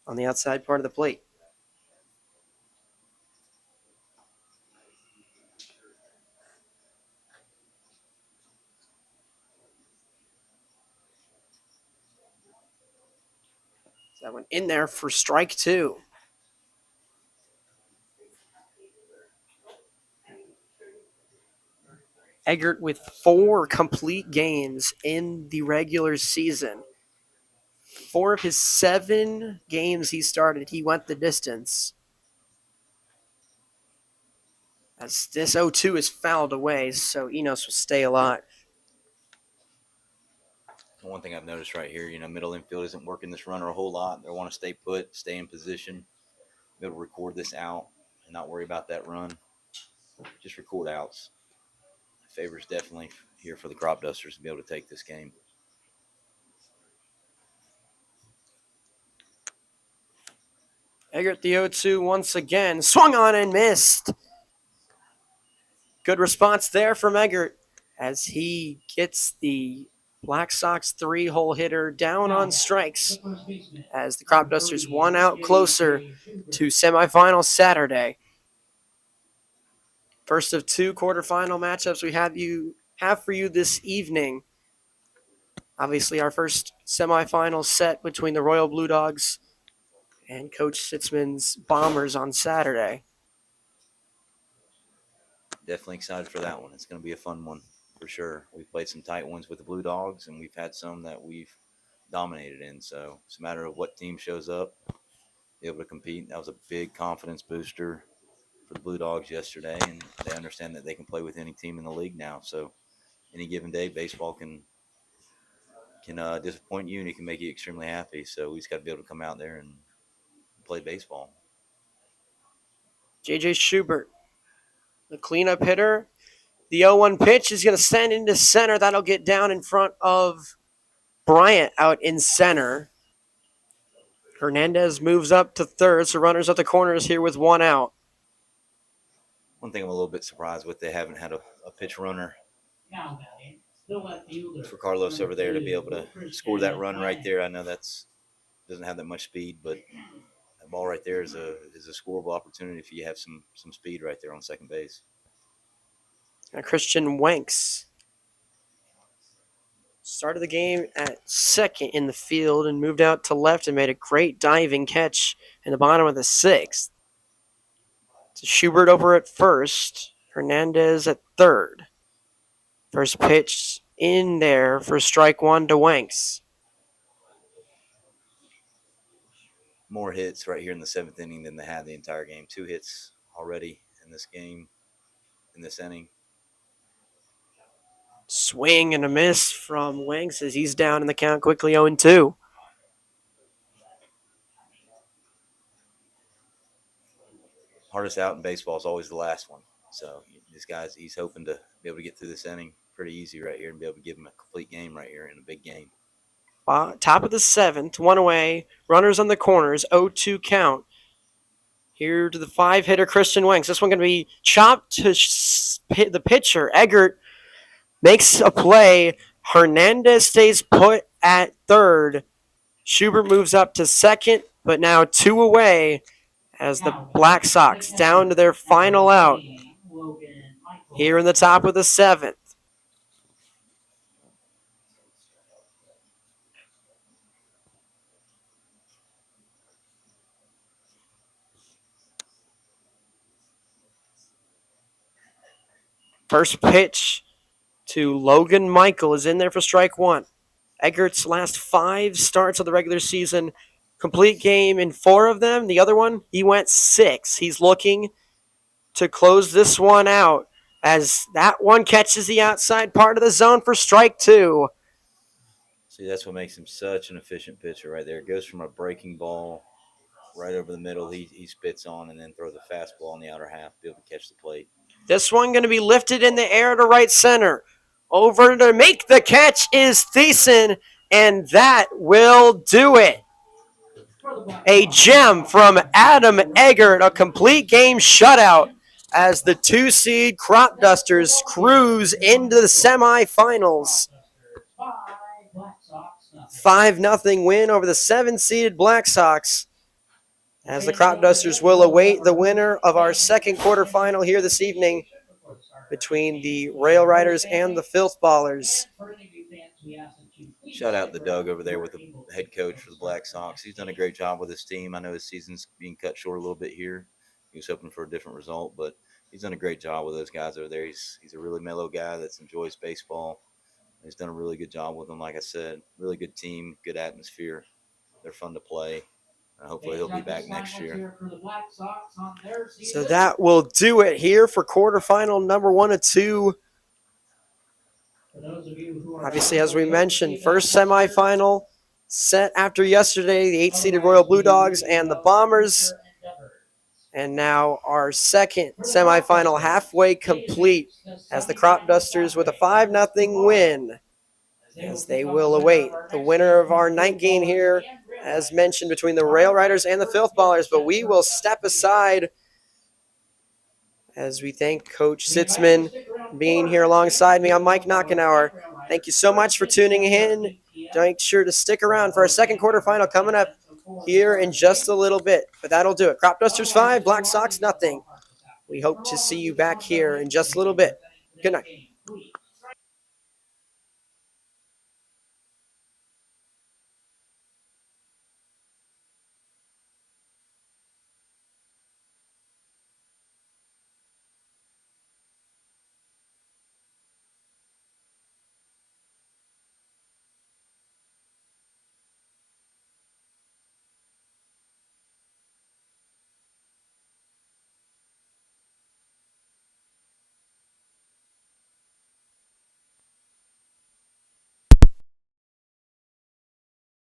on the outside part of the plate. That one in there for strike 2. Eggert with 4 complete games in the regular season. 4 of his 7 games he started, he went the distance. As this 0-2 is fouled away, so Enos will stay alive. One thing I've noticed right here, middle infield isn't working this runner a whole lot. They want to stay put, stay in position, be able to record this out and not worry about that run. Just record outs. Favors definitely here for the Cropdusters to be able to take this game. Eggert the 0-2 once again. Swung on and missed. Good response there from Eggert as he gets the Black Sox 3-hole hitter down on strikes as the Cropdusters 1 out closer to semifinal Saturday. First of 2 quarterfinal matchups we have for you this evening. Obviously, our first semifinal set between the Royal Blue Dogs and Coach Sitzman's Bombers on Saturday. Definitely excited for that one. It's going to be a fun one for sure. We've played some tight ones with the Blue Dogs, and we've had some that we've dominated in. So it's a matter of what team shows up, be able to compete. That was a big confidence booster for the Blue Dogs yesterday, and they understand that they can play with any team in the league now. So any given day, baseball can disappoint you, and it can make you extremely happy. So we just got to be able to come out there and play baseball. J.J. Schubert, the cleanup hitter. The 0-1 pitch is going to send into center. That'll get down in front of Bryant out in center. Hernandez moves up to third, so runners at the corners here with 1 out. One thing I'm a little bit surprised with, they haven't had a pitch runner Now batting, the left fielder. for Carlos over there to be able to score that run right there. I know that's doesn't have that much speed, but that ball right there is a scoreable opportunity if you have some speed right there on second base. And Christian Wanks started the game at second in the field and moved out to left and made a great diving catch in the bottom of the 6th. So Schubert over at first, Hernandez at third. First pitch in there for strike 1 to Wanks. More hits right here in the 7th inning than they had the entire game. 2 hits already in this game, in this inning. Swing and a miss from Wanks as he's down in the count quickly 0-2. Hardest out in baseball is always the last one. So this guy's, he's hoping to be able to get through this inning pretty easy right here and be able to give him a complete game right here in a big game. Top of the 7th, 1 away. Runners on the corners, 0-2 count. Here to the 5-hitter, Christian Wanks. This one going to be chopped to the pitcher. Eggert makes a play. Hernandez stays put at third. Schubert moves up to second. but now 2 away as the Black Sox down to their final out here in the top of the 7th. First pitch to Logan Michael is in there for strike 1. Eggert's last 5 starts of the regular season, complete game in 4 of them. The other one, he went 6. He's looking to close this one out as that one catches the outside part of the zone for strike 2. See, that's what makes him such an efficient pitcher right there. It goes from a breaking ball right over the middle he spits on and then throws a fastball on the outer half to be able to catch the plate. This one going to be lifted in the air to right center. Over to make the catch is Thiessen, and that will do it. A gem from Adam Eggert, a complete game shutout as the 2-seed Cropdusters cruise into the semifinals. 5-0 win over the 7-seeded Black Sox as the Cropdusters will await the winner of our second quarterfinal here this evening between the Rail Riders and the Filth Ballers. Shout out to Doug over there with the head coach for the Black Sox. He's done a great job with his team. I know his season's being cut short a little bit here. He was hoping for a different result, but he's done a great job with those guys over there. He's a really mellow guy that enjoys baseball. He's done a really good job with them, like I said. Really good team, good atmosphere. They're fun to play. Hopefully he'll be back next year. So that will do it here for quarterfinal number 1 of 2. Obviously, as we mentioned, first semifinal set after yesterday, the 8-seeded Royal Blue Dogs and the Bombers. And now our second semifinal halfway complete as the Cropdusters with a 5-0 win as they will await the winner of our night game here, as mentioned, between the Rail Riders and the Filth Ballers. But we will step aside as we thank Coach Sitzman being here alongside me. I'm Mike Knockenauer. Thank you so much for tuning in. Make sure to stick around for our second quarterfinal coming up here in just a little bit. But that'll do it. Cropdusters 5, Black Sox 0. We hope to see you back here in just a little bit. Good night.